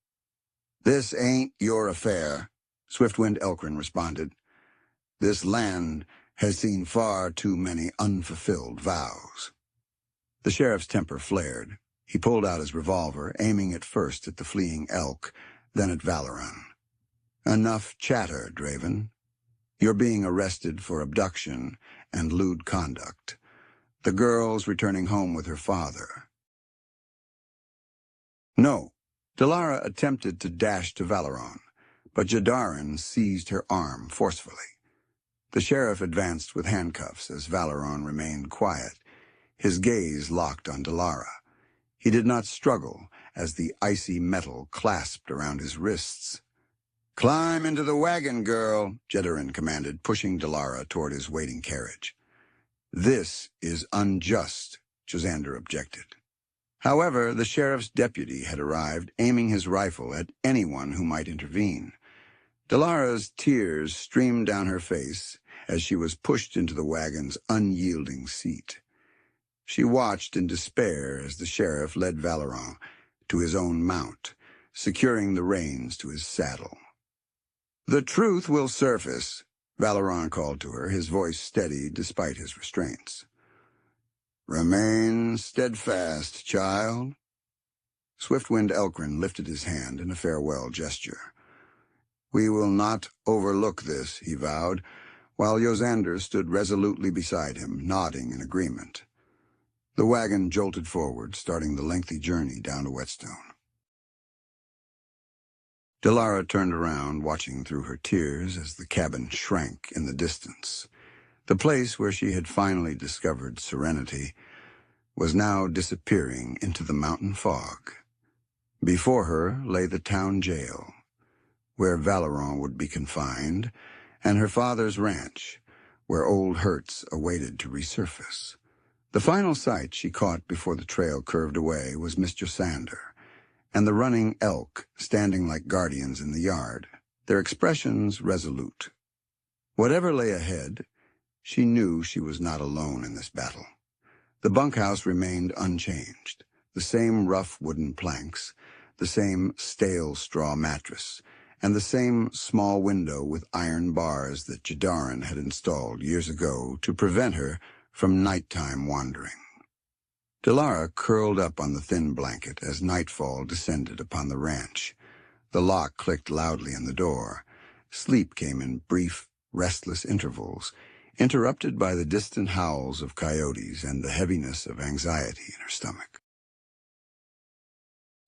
This ain't your affair, Swiftwind Elkrin responded. This land has seen far too many unfulfilled vows. The sheriff's temper flared. He pulled out his revolver, aiming it first at the fleeing elk, then at Valeron. Enough chatter, Draven. You're being arrested for abduction and lewd conduct. The girl's returning home with her father. No. Delara attempted to dash to Valeron, but Jedarin seized her arm forcefully. The sheriff advanced with handcuffs as Valeron remained quiet, his gaze locked on Delara. He did not struggle as the icy metal clasped around his wrists. Climb into the wagon, girl, Jedarin commanded, pushing Delara toward his waiting carriage. This is unjust, Josander objected. However, the sheriff's deputy had arrived, aiming his rifle at anyone who might intervene. Delara's tears streamed down her face as she was pushed into the wagon's unyielding seat. She watched in despair as the sheriff led Valeron to his own mount, securing the reins to his saddle. The truth will surface, Valeron called to her, his voice steady despite his restraints. Remain steadfast, child. Swiftwind Elkrin lifted his hand in a farewell gesture. We will not overlook this, he vowed, while Josander stood resolutely beside him, nodding in agreement. The wagon jolted forward, starting the lengthy journey down to Wetstone. Delara turned around, watching through her tears as the cabin shrank in the distance. The place where she had finally discovered serenity was now disappearing into the mountain fog. Before her lay the town jail, where Valeron would be confined, and her father's ranch, where old hurts awaited to resurface. The final sight she caught before the trail curved away was Miss Josander, and the running elk standing like guardians in the yard, their expressions resolute. Whatever lay ahead, she knew she was not alone in this battle. The bunkhouse remained unchanged, the same rough wooden planks, the same stale straw mattress, and the same small window with iron bars that Jedarin had installed years ago to prevent her from nighttime wandering. Delara curled up on the thin blanket as nightfall descended upon the ranch. The lock clicked loudly in the door. Sleep came in brief, restless intervals, interrupted by the distant howls of coyotes and the heaviness of anxiety in her stomach.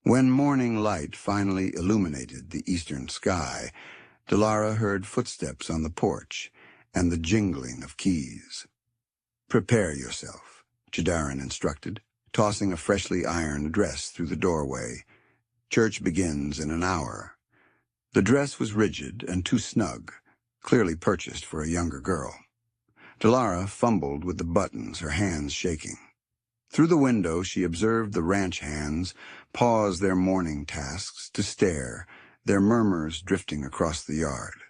When morning light finally illuminated the eastern sky, Delara heard footsteps on the porch and the jingling of keys. Prepare yourself, Jedarin instructed, tossing a freshly ironed dress through the doorway. Church begins in an hour. The dress was rigid and too snug, clearly purchased for a younger girl. Delara fumbled with the buttons, her hands shaking. Through the window she observed the ranch hands pause their morning tasks to stare, their murmurs drifting across the yard.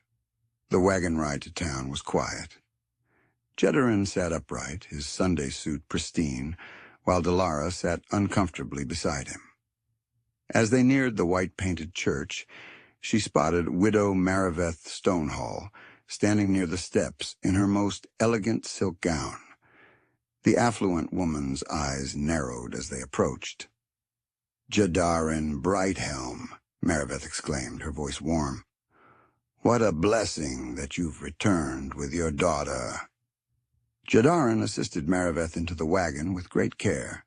The wagon ride to town was quiet. Jedarin sat upright, his Sunday suit pristine, while Delara sat uncomfortably beside him. As they neared the white-painted church, she spotted Widow Mariveth Stonehall, standing near the steps in her most elegant silk gown. The affluent woman's eyes narrowed as they approached. Jedarin Brighthelm, Mariveth exclaimed, her voice warm. What a blessing that you've returned with your daughter. Jedarin assisted Mariveth into the wagon with great care.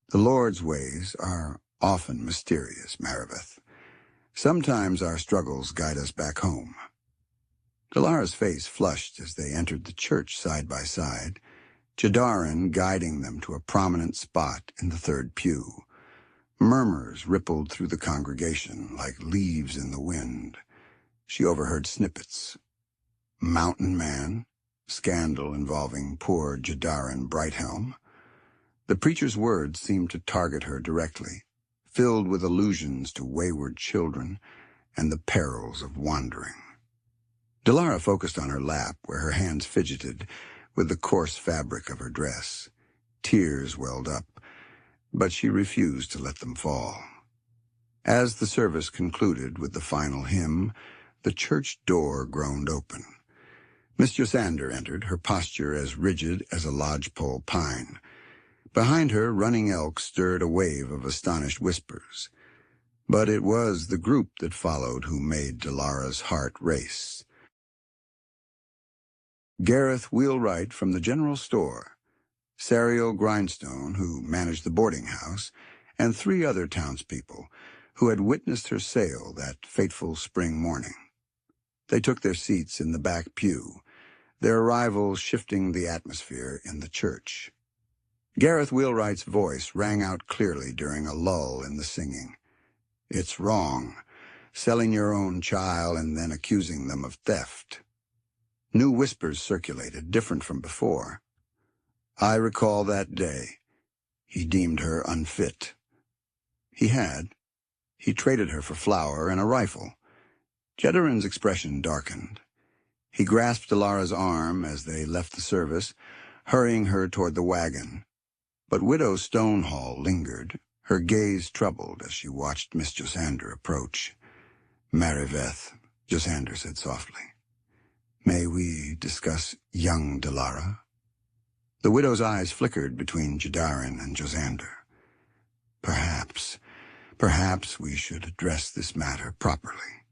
The Lord's ways are often mysterious, Mariveth. Sometimes our struggles guide us back home. Delara's face flushed as they entered the church side by side, Jedarin guiding them to a prominent spot in the third pew. Murmurs rippled through the congregation like leaves in the wind. She overheard snippets. Mountain Man, scandal involving poor Jedarin Brighthelm. The preacher's words seemed to target her directly. filled with allusions to wayward children and the perils of wandering. Delara focused on her lap, where her hands fidgeted with the coarse fabric of her dress. Tears welled up, but she refused to let them fall. As the service concluded with the final hymn, the church door groaned open. Miss Josander entered, her posture as rigid as a lodgepole pine. Behind her, Running Elk stirred a wave of astonished whispers. But it was the group that followed who made Delara's heart race. Gareth Wheelwright from the general store, Sariel Grindstone, who managed the boarding house, and 3 other townspeople who had witnessed her sail that fateful spring morning. They took their seats in the back pew, their arrival shifting the atmosphere in the church. Gareth Wheelwright's voice rang out clearly during a lull in the singing. "It's wrong, selling your own child and then accusing them of theft." New whispers circulated, different from before. "I recall that day. He deemed her unfit." He had. He traded her for flour and a rifle. Jedarin's expression darkened. He grasped Delara's arm as they left the service, hurrying her toward the wagon. But Widow Stonehall lingered, her gaze troubled as she watched Miss Josander approach. "Mariveth," Josander said softly, "may we discuss young Delara?" The widow's eyes flickered between Jedarin and Josander. Perhaps we should address this matter properly."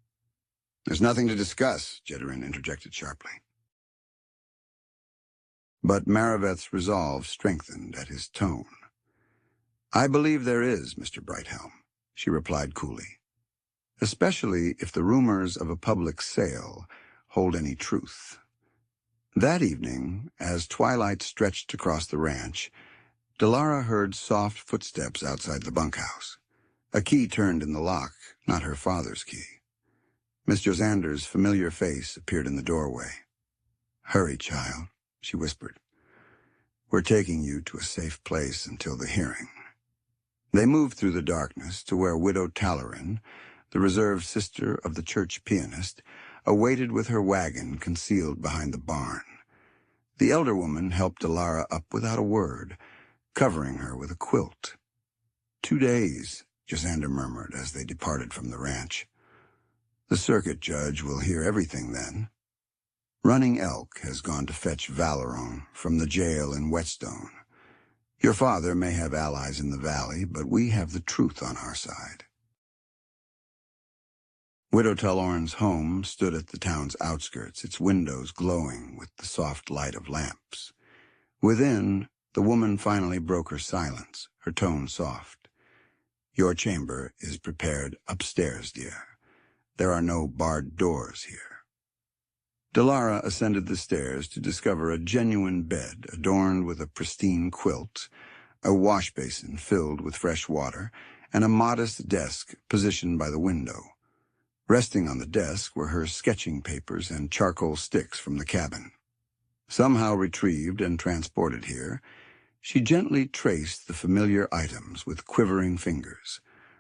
"There's nothing to discuss," Jedarin interjected sharply. But Mariveth's resolve strengthened at his tone. "I believe there is, Mr. Brighthelm," she replied coolly, "especially if the rumors of a public sale hold any truth." That evening, as twilight stretched across the ranch, Delara heard soft footsteps outside the bunkhouse. A key turned in the lock, not her father's key. Miss Josander's familiar face appeared in the doorway. "Hurry, child," she whispered. "We're taking you to a safe place until the hearing." They moved through the darkness to where Widow Talarin, the reserved sister of the church pianist, awaited with her wagon concealed behind the barn. The elder woman helped Delara up without a word, covering her with a quilt. 2 days, Josander murmured as they departed from the ranch. "The circuit judge will hear everything then. Running Elk has gone to fetch Valeron from the jail in Wetstone. Your father may have allies in the valley, but we have the truth on our side." Widow Talorn's home stood at the town's outskirts, its windows glowing with the soft light of lamps. Within, the woman finally broke her silence, her tone soft. "Your chamber is prepared upstairs, dear. There are no barred doors here." Delara ascended the stairs to discover a genuine bed adorned with a pristine quilt, a wash basin filled with fresh water, and a modest desk positioned by the window. Resting on the desk were her sketching papers and charcoal sticks from the cabin. Somehow retrieved and transported here, she gently traced the familiar items with quivering fingers,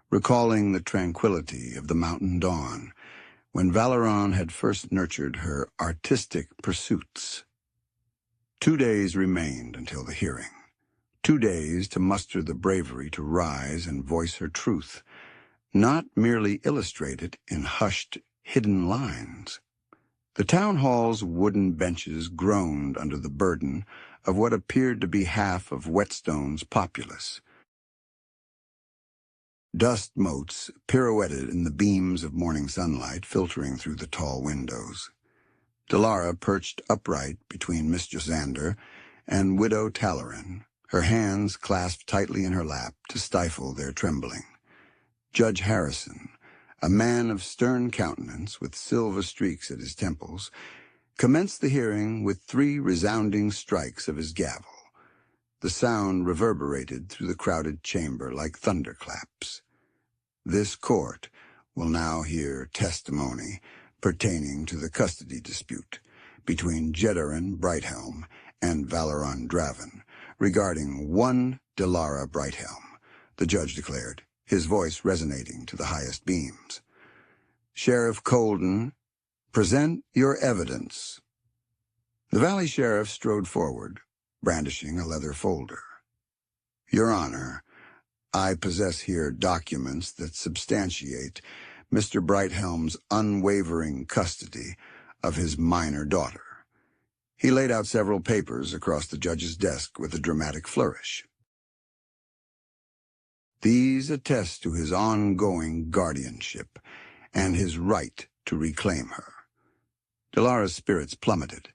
recalling the tranquility of the mountain dawn when Valeron had first nurtured her artistic pursuits. 2 days remained until the hearing. 2 days to muster the bravery to rise and voice her truth, not merely illustrate it in hushed, hidden lines. The town hall's wooden benches groaned under the burden of what appeared to be half of Whetstone's populace. Dust motes pirouetted in the beams of morning sunlight filtering through the tall windows. Delara perched upright between Miss Josander and Widow Talarin, her hands clasped tightly in her lap to stifle their trembling. Judge Harrison, a man of stern countenance with silver streaks at his temples, commenced the hearing with 3 resounding strikes of his gavel. The sound reverberated through the crowded chamber like thunderclaps. "This court will now hear testimony pertaining to the custody dispute between Jedarin Brighthelm and Valeron Draven regarding one Delara Brighthelm," the judge declared. his voice resonating to the highest beams. "Sheriff Colden, present your evidence." The Valley Sheriff strode forward, brandishing a leather folder. "Your Honor, I possess here documents that substantiate Mr. Brighthelm's unwavering custody of his minor daughter." He laid out several papers across the judge's desk with a dramatic flourish. "These attest to his ongoing guardianship and his right to reclaim her." Delara's spirits plummeted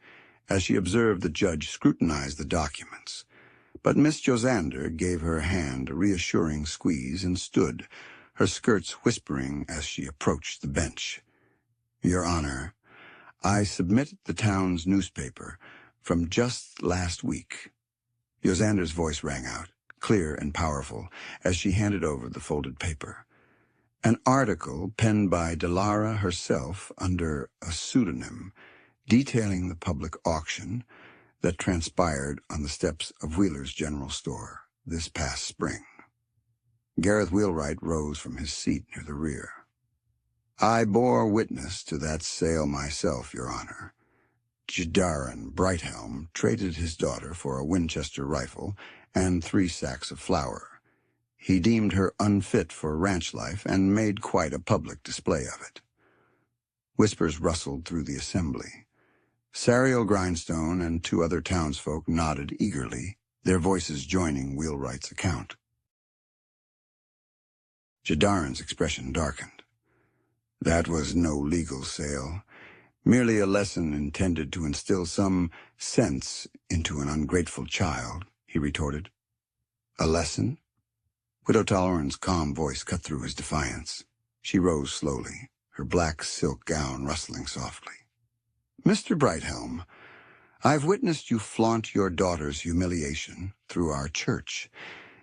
as she observed the judge scrutinize the documents. But Miss Josander gave her hand a reassuring squeeze and stood, her skirts whispering as she approached the bench. "Your Honor, I submit the town's newspaper from just last week." Josander's voice rang out, clear and powerful, as she handed over the folded paper. An article penned by Delara herself under a pseudonym detailing the public auction that transpired on the steps of Wheeler's General Store this past spring. Gareth Wheelwright rose from his seat near the rear. "I bore witness to that sale myself, Your Honor. Jedarin Brighthelm traded his daughter for a Winchester rifle and 3 sacks of flour. He deemed her unfit for ranch life and made quite a public display of it." Whispers rustled through the assembly. Sariel Grindstone and 2 other townsfolk nodded eagerly, their voices joining Wheelwright's account. Jedarin's expression darkened. "That was no legal sale, merely a lesson intended to instill some sense into an ungrateful child," he retorted. "A lesson?" Widow Toleran's calm voice cut through his defiance. She rose slowly, her black silk gown rustling softly. "Mr. Brighthelm, I've witnessed you flaunt your daughter's humiliation through our church,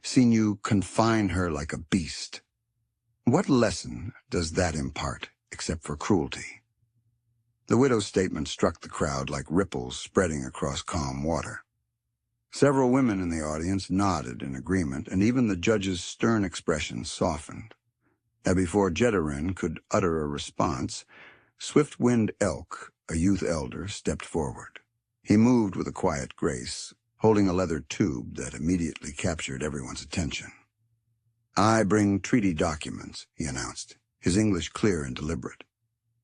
seen you confine her like a beast. What lesson does that impart, except for cruelty?" The widow's statement struck the crowd like ripples spreading across calm water. Several women in the audience nodded in agreement, and even the judge's stern expression softened. And before Jedarin could utter a response, Swiftwind Elk, a youth elder, stepped forward. He moved with a quiet grace, holding a leather tube that immediately captured everyone's attention. "I bring treaty documents," he announced, his English clear and deliberate,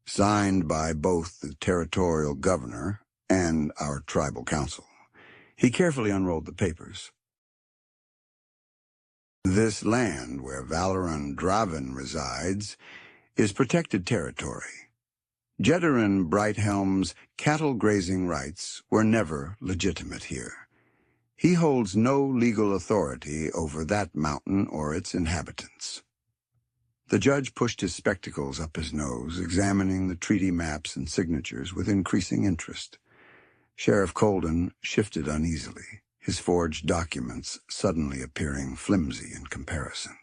"signed by both the territorial governor and our tribal council." He carefully unrolled the papers. "This land where Valeron Draven resides is protected territory. Jedarin Brighthelm's cattle grazing rights were never legitimate here. He holds no legal authority over that mountain or its inhabitants." The judge pushed his spectacles up his nose, examining the treaty maps and signatures with increasing interest. Sheriff Colden shifted uneasily, his forged documents suddenly appearing flimsy in comparison.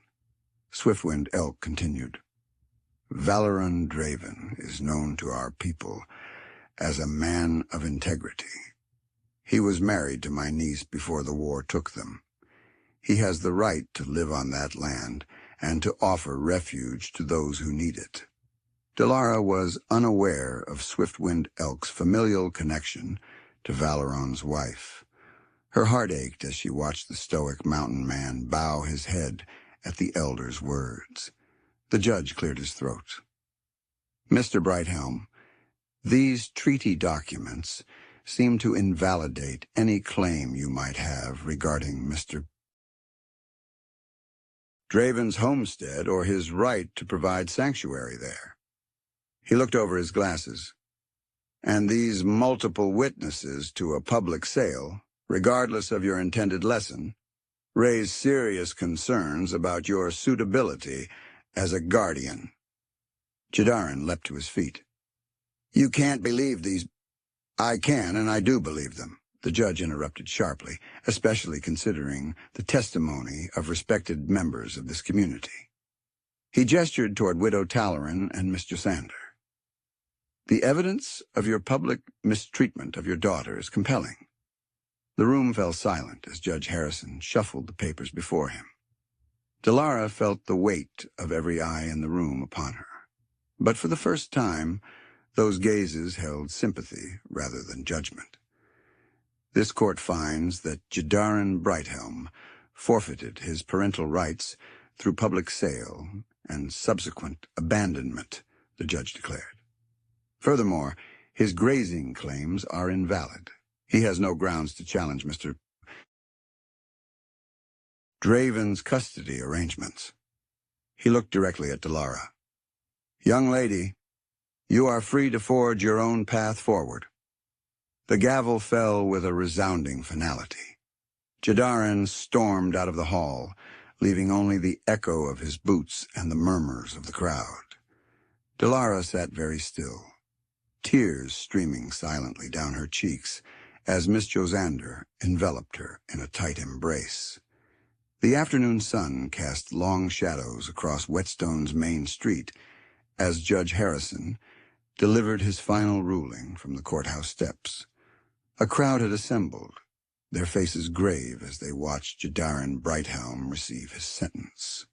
Swiftwind Elk continued, "Valeron Draven is known to our people as a man of integrity. He was married to my niece before the war took them. He has the right to live on that land and to offer refuge to those who need it." Delara was unaware of Swiftwind Elk's familial connection to Valeron's wife. Her heart ached as she watched the stoic mountain man bow his head at the elder's words. The judge cleared his throat. "Mr. Brighthelm, these treaty documents seem to invalidate any claim you might have regarding Mr. Draven's homestead or his right to provide sanctuary there." He looked over his glasses. "And these multiple witnesses to a public sale, regardless of your intended lesson, raise serious concerns about your suitability as a guardian." Jedarin leapt to his feet. "You can't believe these—" "I can, and I do believe them," the judge interrupted sharply, especially considering the testimony of respected members of this community. He gestured toward Widow Toleran and Miss Josander. "The evidence of your public mistreatment of your daughter is compelling." The room fell silent as Judge Harrison shuffled the papers before him. Delara felt the weight of every eye in the room upon her. But for the first time, those gazes held sympathy rather than judgment. This court finds that Jedarin Brighthelm forfeited his parental rights through public sale and subsequent abandonment, the judge declared. Furthermore, his grazing claims are invalid. He has no grounds to challenge Mr. Draven's custody arrangements. He looked directly at Delara. Young lady, you are free to forge your own path forward. The gavel fell with a resounding finality. Jedarin stormed out of the hall, leaving only the echo of his boots and the murmurs of the crowd. Delara sat very still, tears streaming silently down her cheeks as Miss Josander enveloped her in a tight embrace. The afternoon sun cast long shadows across Wetstone's main street as Judge Harrison delivered his final ruling from the courthouse steps. A crowd had assembled, their faces grave as they watched Jedarin Brighthelm receive his sentence.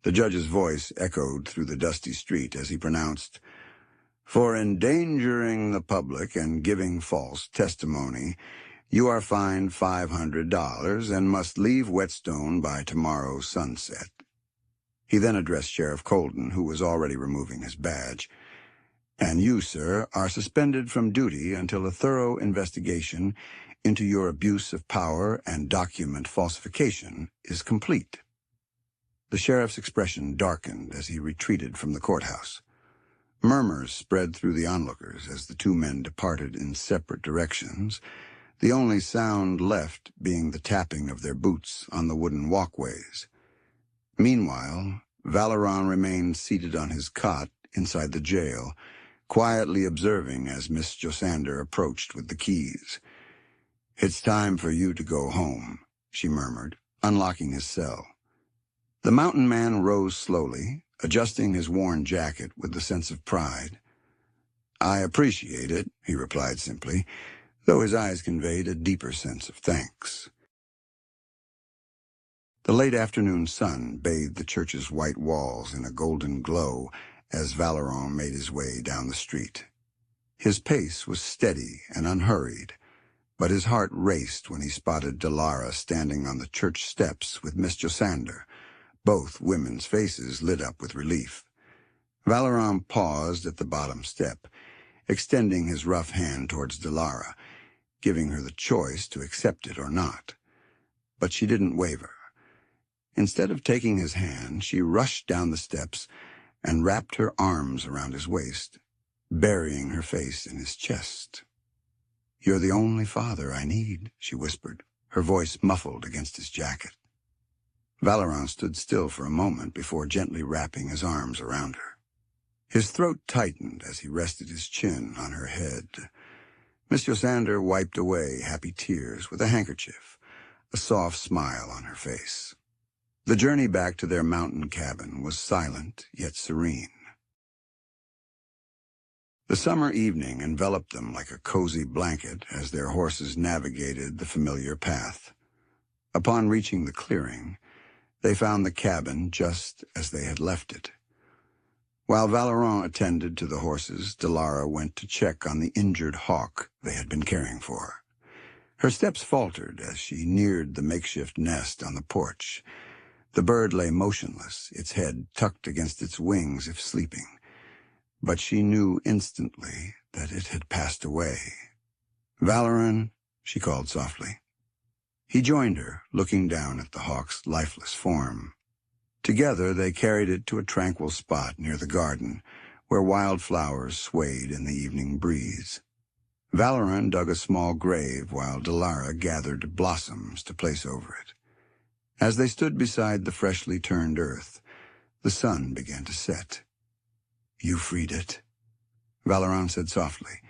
The judge's voice echoed through the dusty street as he pronounced, "For endangering the public and giving false testimony, you are fined $500 and must leave Whetstone by tomorrow's sunset." He then addressed Sheriff Colden, who was already removing his badge. "And you, sir, are suspended from duty until a thorough investigation into your abuse of power and document falsification is complete." The sheriff's expression darkened as he retreated from the courthouse. Murmurs spread through the onlookers as the two men departed in separate directions, the only sound left being the tapping of their boots on the wooden walkways. Meanwhile, Valeron remained seated on his cot inside the jail, quietly observing as Miss Josander approached with the keys. "It's time for you to go home," she murmured, unlocking his cell. The mountain man rose slowly, adjusting his worn jacket with a sense of pride. "I appreciate it," he replied simply, though his eyes conveyed a deeper sense of thanks. The late afternoon sun bathed the church's white walls in a golden glow as Valeron made his way down the street. His pace was steady and unhurried, but his heart raced when he spotted Delara standing on the church steps with Miss Josander, both women's faces lit up with relief. Valeron paused at the bottom step, extending his rough hand towards Delara, giving her the choice to accept it or not. But she didn't waver. Instead of taking his hand, she rushed down the steps and wrapped her arms around his waist, burying her face in his chest. "You're the only father I need," she whispered, her voice muffled against his jacket. Valeron stood still for a moment before gently wrapping his arms around her. His throat tightened as he rested his chin on her head. Miss Josander wiped away happy tears with a handkerchief, a soft smile on her face. The journey back to their mountain cabin was silent yet serene. The summer evening enveloped them like a cozy blanket as their horses navigated the familiar path. Upon reaching the clearing, they found the cabin just as they had left it. While Valeron attended to the horses, Delara went to check on the injured hawk they had been caring for. Her steps faltered as she neared the makeshift nest on the porch. The bird lay motionless, its head tucked against its wings if sleeping, but she knew instantly that it had passed away. "Valeron," she called softly. He joined her, looking down at the hawk's lifeless form. Together they carried it to a tranquil spot near the garden, where wildflowers swayed in the evening breeze. Valeron dug a small grave while Delara gathered blossoms to place over it. As they stood beside the freshly turned earth, the sun began to set. "You freed it," Valeron said softly,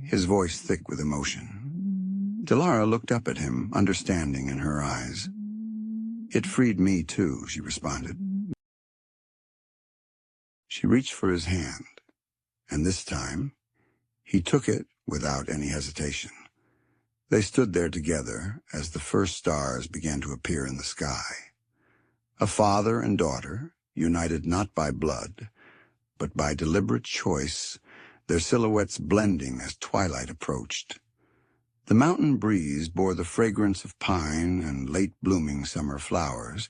his voice thick with emotion. Delara looked up at him, understanding in her eyes. "It freed me too," she responded. She reached for his hand, and this time he took it without any hesitation. They stood there together as the first stars began to appear in the sky. A father and daughter, united not by blood, but by deliberate choice, their silhouettes blending as twilight approached. The mountain breeze bore the fragrance of pine and late-blooming summer flowers,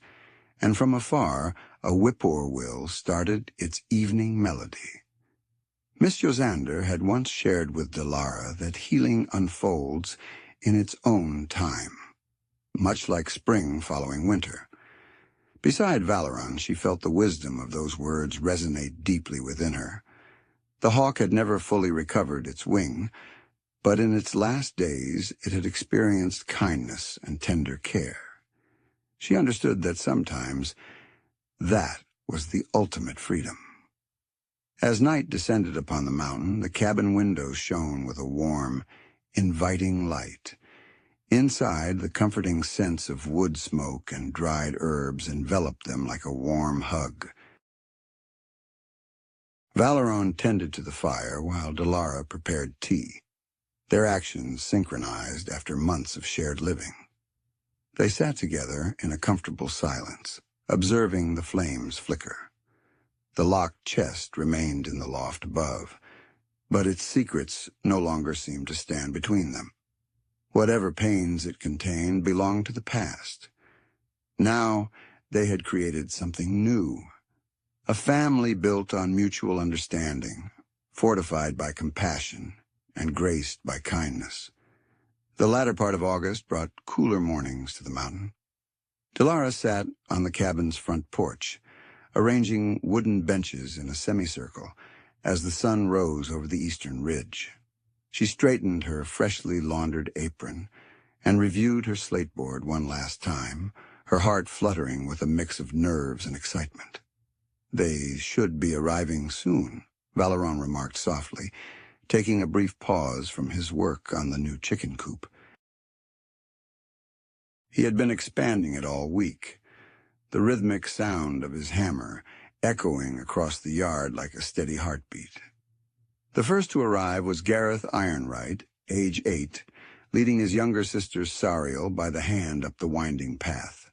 and from afar a whippoorwill started its evening melody. Miss Josander had once shared with Delara that healing unfolds in its own time, much like spring following winter. Beside Valeron, she felt the wisdom of those words resonate deeply within her. The hawk had never fully recovered its wing, but in its last days it had experienced kindness and tender care. She understood that sometimes that was the ultimate freedom. As night descended upon the mountain, the cabin windows shone with a warm, inviting light. Inside, the comforting sense of wood smoke and dried herbs enveloped them like a warm hug. Valeron tended to the fire while Delara prepared tea, their actions synchronized after months of shared living. They sat together in a comfortable silence, observing the flames flicker. The locked chest remained in the loft above, but its secrets no longer seemed to stand between them. Whatever pains it contained belonged to the past. Now they had created something new, a family built on mutual understanding, fortified by compassion and graced by kindness. The latter part of August brought cooler mornings to the mountain. Delara sat on the cabin's front porch, arranging wooden benches in a semicircle as the sun rose over the eastern ridge. She straightened her freshly laundered apron and reviewed her slateboard one last time, her heart fluttering with a mix of nerves and excitement. "They should be arriving soon," Valeron remarked softly, taking a brief pause from his work on the new chicken coop. He had been expanding it all week, the rhythmic sound of his hammer echoing across the yard like a steady heartbeat. The first to arrive was Gareth Ironwright, age 8, leading his younger sister Sariel by the hand up the winding path.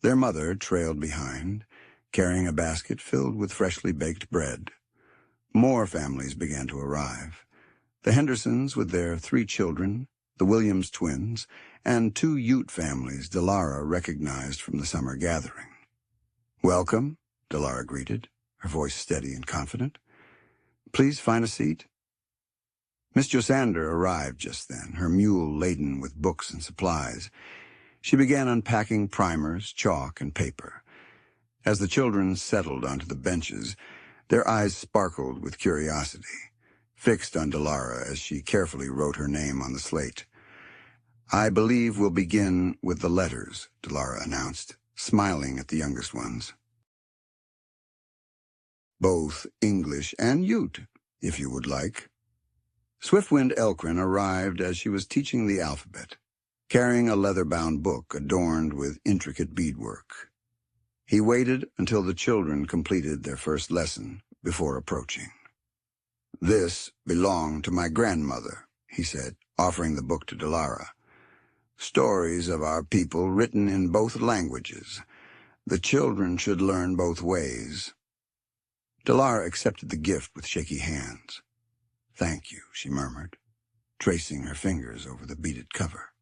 Their mother trailed behind, carrying a basket filled with freshly baked bread. More families began to arrive. The Hendersons with their 3 children, the Williams twins, and 2 Ute families Delara recognized from the summer gathering. "Welcome," Delara greeted, her voice steady and confident. "Please find a seat." Miss Josander arrived just then, her mule laden with books and supplies. She began unpacking primers, chalk, and paper. As the children settled onto the benches, their eyes sparkled with curiosity, fixed on Delara as she carefully wrote her name on the slate. "I believe we'll begin with the letters," Delara announced, smiling at the youngest ones. "Both English and Ute, if you would like." Swiftwind Elkrin arrived as she was teaching the alphabet, carrying a leather-bound book adorned with intricate beadwork. He waited until the children completed their first lesson before approaching. "This belonged to my grandmother," he said, offering the book to Delara. "Stories of our people written in both languages. The children should learn both ways." Delara accepted the gift with shaky hands. "Thank you," she murmured, tracing her fingers over the beaded cover.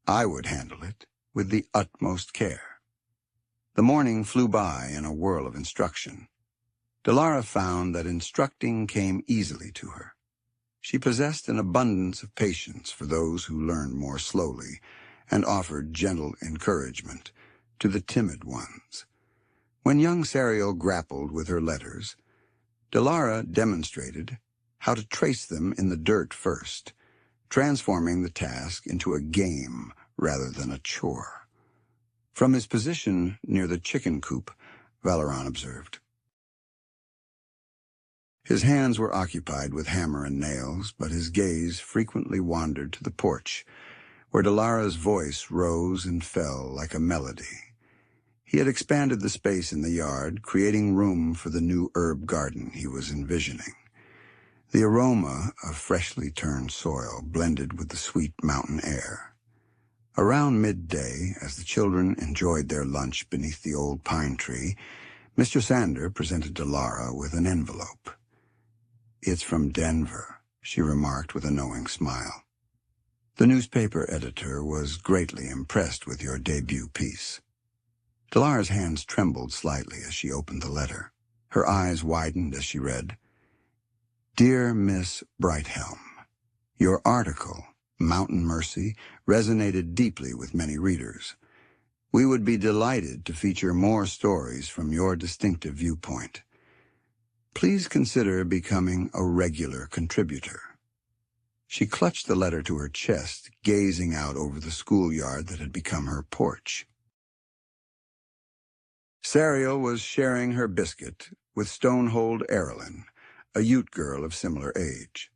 "I would handle it with the utmost care." The morning flew by in a whirl of instruction. Delara found that instructing came easily to her. She possessed an abundance of patience for those who learned more slowly and offered gentle encouragement to the timid ones. When young Sariel grappled with her letters, Delara demonstrated how to trace them in the dirt first, transforming the task into a game rather than a chore. From his position near the chicken coop, Valeron observed. His hands were occupied with hammer and nails, but his gaze frequently wandered to the porch, where Delara's voice rose and fell like a melody. He had expanded the space in the yard, creating room for the new herb garden he was envisioning. The aroma of freshly turned soil blended with the sweet mountain air. Around midday, as the children enjoyed their lunch beneath the old pine tree, Miss Josander presented Delara with an envelope. "It's from Denver," she remarked with a knowing smile. "The newspaper editor was greatly impressed with your debut piece." Delara's hands trembled slightly as she opened the letter. Her eyes widened as she read, "Dear Miss Brighthelm, your article, Mountain Mercy, resonated deeply with many readers. We would be delighted to feature more stories from your distinctive viewpoint. Please consider becoming a regular contributor." She clutched the letter to her chest, gazing out over the schoolyard that had become her porch. Sariel was sharing her biscuit with Stonehold Erilyn, a Ute girl of similar age.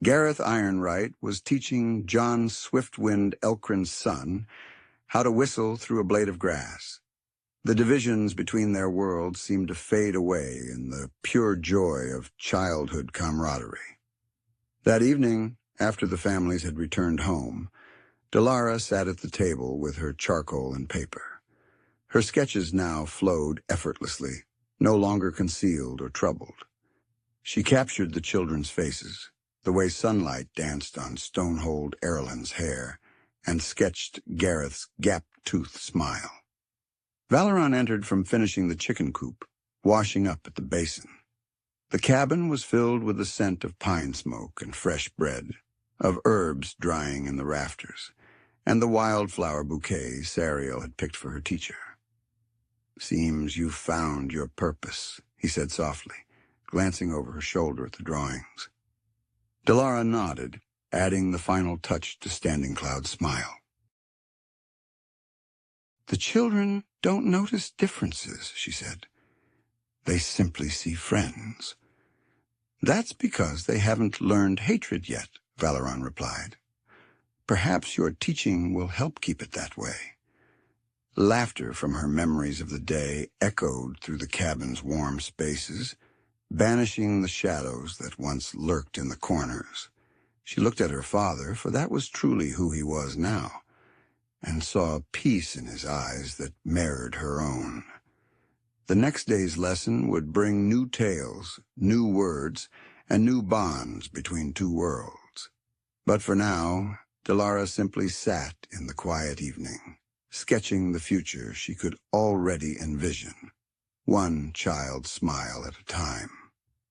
Gareth Ironwright was teaching John Swiftwind Elkrin's son how to whistle through a blade of grass. The divisions between their worlds seemed to fade away in the pure joy of childhood camaraderie. That evening, after the families had returned home, Delara sat at the table with her charcoal and paper. Her sketches now flowed effortlessly, no longer concealed or troubled. She captured the children's faces, the way sunlight danced on Stonehold Erilyn's hair, and sketched Gareth's gap-toothed smile. Valeron entered from finishing the chicken coop, washing up at the basin. The cabin was filled with the scent of pine smoke and fresh bread, of herbs drying in the rafters, and the wildflower bouquet Sariel had picked for her teacher. "Seems you've found your purpose," he said softly, glancing over her shoulder at the drawings. Delara nodded, adding the final touch to Standing Cloud's smile. "The children don't notice differences," she said. "They simply see friends." "That's because they haven't learned hatred yet," Valeron replied. "Perhaps your teaching will help keep it that way." Laughter from her memories of the day echoed through the cabin's warm spaces, banishing the shadows that once lurked in the corners. She looked at her father, for that was truly who he was now, and saw a peace in his eyes that mirrored her own. The next day's lesson would bring new tales, new words, and new bonds between two worlds. But for now, Delara simply sat in the quiet evening, sketching the future she could already envision, one child's smile at a time.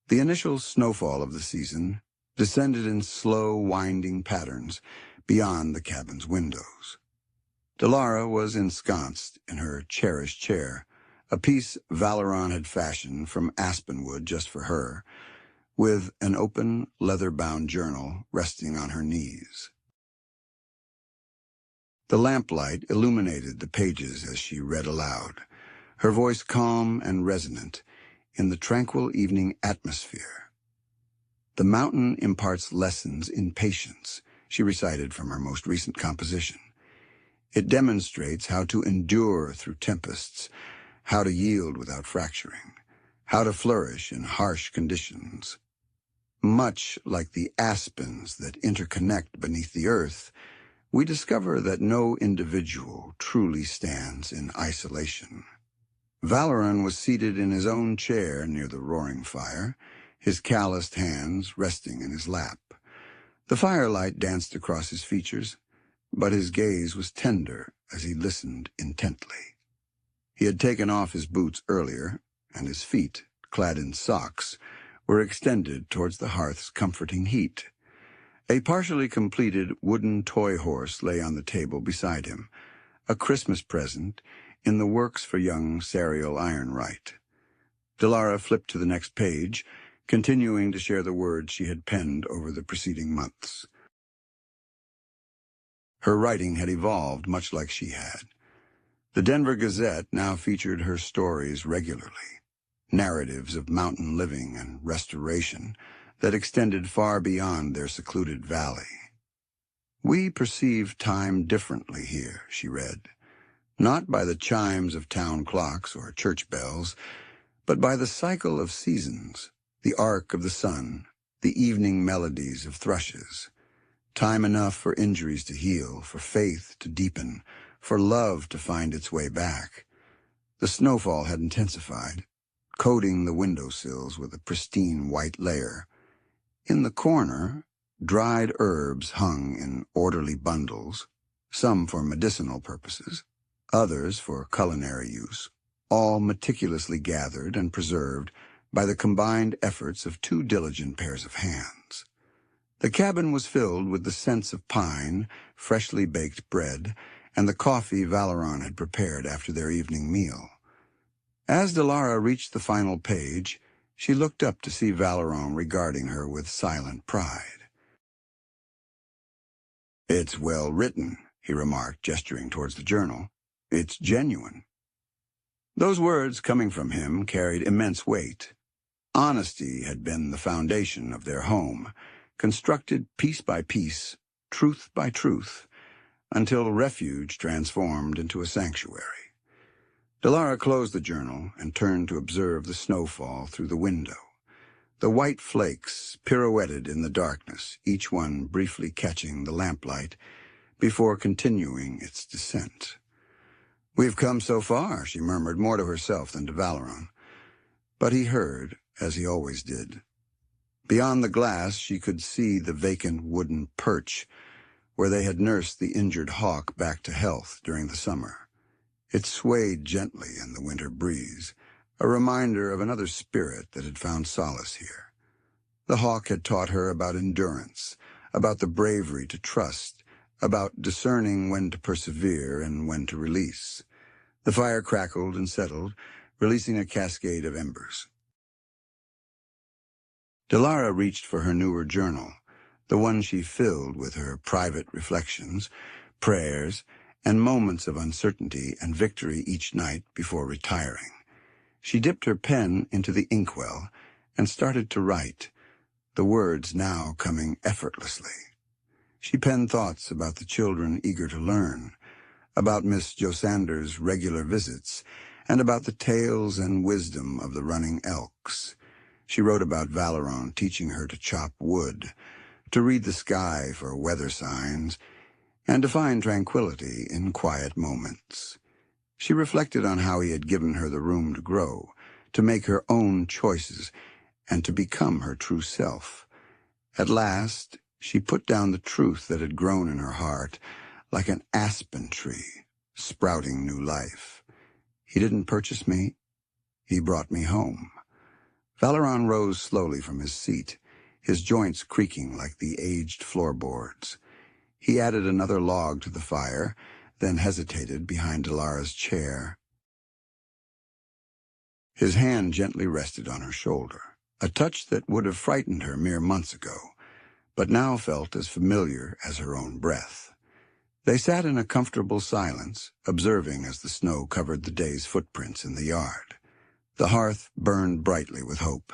The initial snowfall of the season descended in slow, winding patterns beyond the cabin's windows. Delara was ensconced in her cherished chair, a piece Valeron had fashioned from aspenwood just for her, with an open, leather-bound journal resting on her knees. The lamplight illuminated the pages as she read aloud, her voice calm and resonant in the tranquil evening atmosphere. "The mountain imparts lessons in patience," she recited from her most recent composition. "It demonstrates how to endure through tempests, how to yield without fracturing, how to flourish in harsh conditions. Much like the aspens that interconnect beneath the earth, we discover that no individual truly stands in isolation." Valeron was seated in his own chair near the roaring fire, his calloused hands resting in his lap. The firelight danced across his features, but his gaze was tender as he listened intently. He had taken off his boots earlier, and his feet, clad in socks, were extended towards the hearth's comforting heat. A partially completed wooden toy horse lay on the table beside him, a Christmas present in the works for young Sariel Ironwright. Delara flipped to the next page, continuing to share the words she had penned over the preceding months. Her writing had evolved much like she had. The Denver Gazette now featured her stories regularly, narratives of mountain living and restoration that extended far beyond their secluded valley. "We perceive time differently here," she read, "not by the chimes of town clocks or church bells, but by the cycle of seasons, the arc of the sun, the evening melodies of thrushes. Time enough for injuries to heal, for faith to deepen, for love to find its way back. The snowfall had intensified, coating the windowsills with a pristine white layer. In the corner, dried herbs hung in orderly bundles, some for medicinal purposes, others for culinary use, all meticulously gathered and preserved by the combined efforts of two diligent pairs of hands. The cabin was filled with the scents of pine, freshly baked bread, and the coffee Valeron had prepared after their evening meal. As Delara reached the final page, she looked up to see Valeron regarding her with silent pride. "It's well written," he remarked, gesturing towards the journal. "It's genuine." Those words coming from him carried immense weight. Honesty had been the foundation of their home, constructed piece by piece, truth by truth, until refuge transformed into a sanctuary. Delara closed the journal and turned to observe the snowfall through the window. The white flakes pirouetted in the darkness, each one briefly catching the lamplight before continuing its descent. "We've come so far," she murmured, more to herself than to Valeron. But he heard, as he always did. Beyond the glass, she could see the vacant wooden perch where they had nursed the injured hawk back to health during the summer. It swayed gently in the winter breeze, a reminder of another spirit that had found solace here. The hawk had taught her about endurance, about the bravery to trust, about discerning when to persevere and when to release. The fire crackled and settled, releasing a cascade of embers. Delara reached for her newer journal, the one she filled with her private reflections, prayers, and moments of uncertainty and victory each night before retiring. She dipped her pen into the inkwell and started to write, the words now coming effortlessly. She penned thoughts about the children eager to learn, about Miss Josander's regular visits, and about the tales and wisdom of the running elks. She wrote about Valeron teaching her to chop wood, to read the sky for weather signs, and to find tranquility in quiet moments. She reflected on how he had given her the room to grow, to make her own choices, and to become her true self. At last, she put down the truth that had grown in her heart, like an aspen tree, sprouting new life. He didn't purchase me. He brought me home. Valeron rose slowly from his seat, his joints creaking like the aged floorboards. He added another log to the fire, then hesitated behind Delara's chair. His hand gently rested on her shoulder, a touch that would have frightened her mere months ago, but now felt as familiar as her own breath. They sat in a comfortable silence, observing as the snow covered the day's footprints in the yard. The hearth burned brightly with hope,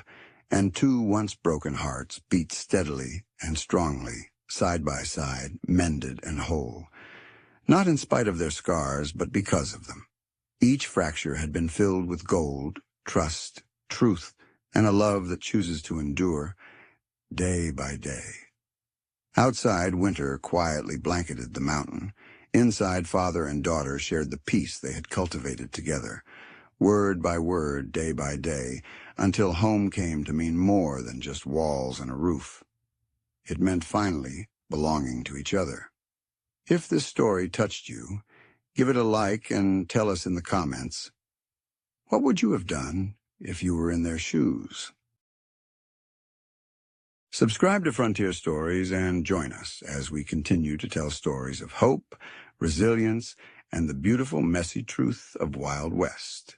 and two once-broken hearts beat steadily and strongly, side by side, mended and whole. Not in spite of their scars, but because of them. Each fracture had been filled with gold, trust, truth, and a love that chooses to endure day by day. Outside, winter quietly blanketed the mountain. Inside, father and daughter shared the peace they had cultivated together, word by word, day by day, until home came to mean more than just walls and a roof. It meant finally belonging to each other. If this story touched you, give it a like and tell us in the comments, what would you have done if you were in their shoes? Subscribe to Frontier Stories and join us as we continue to tell stories of hope, resilience, and the beautiful, messy truth of Wild West.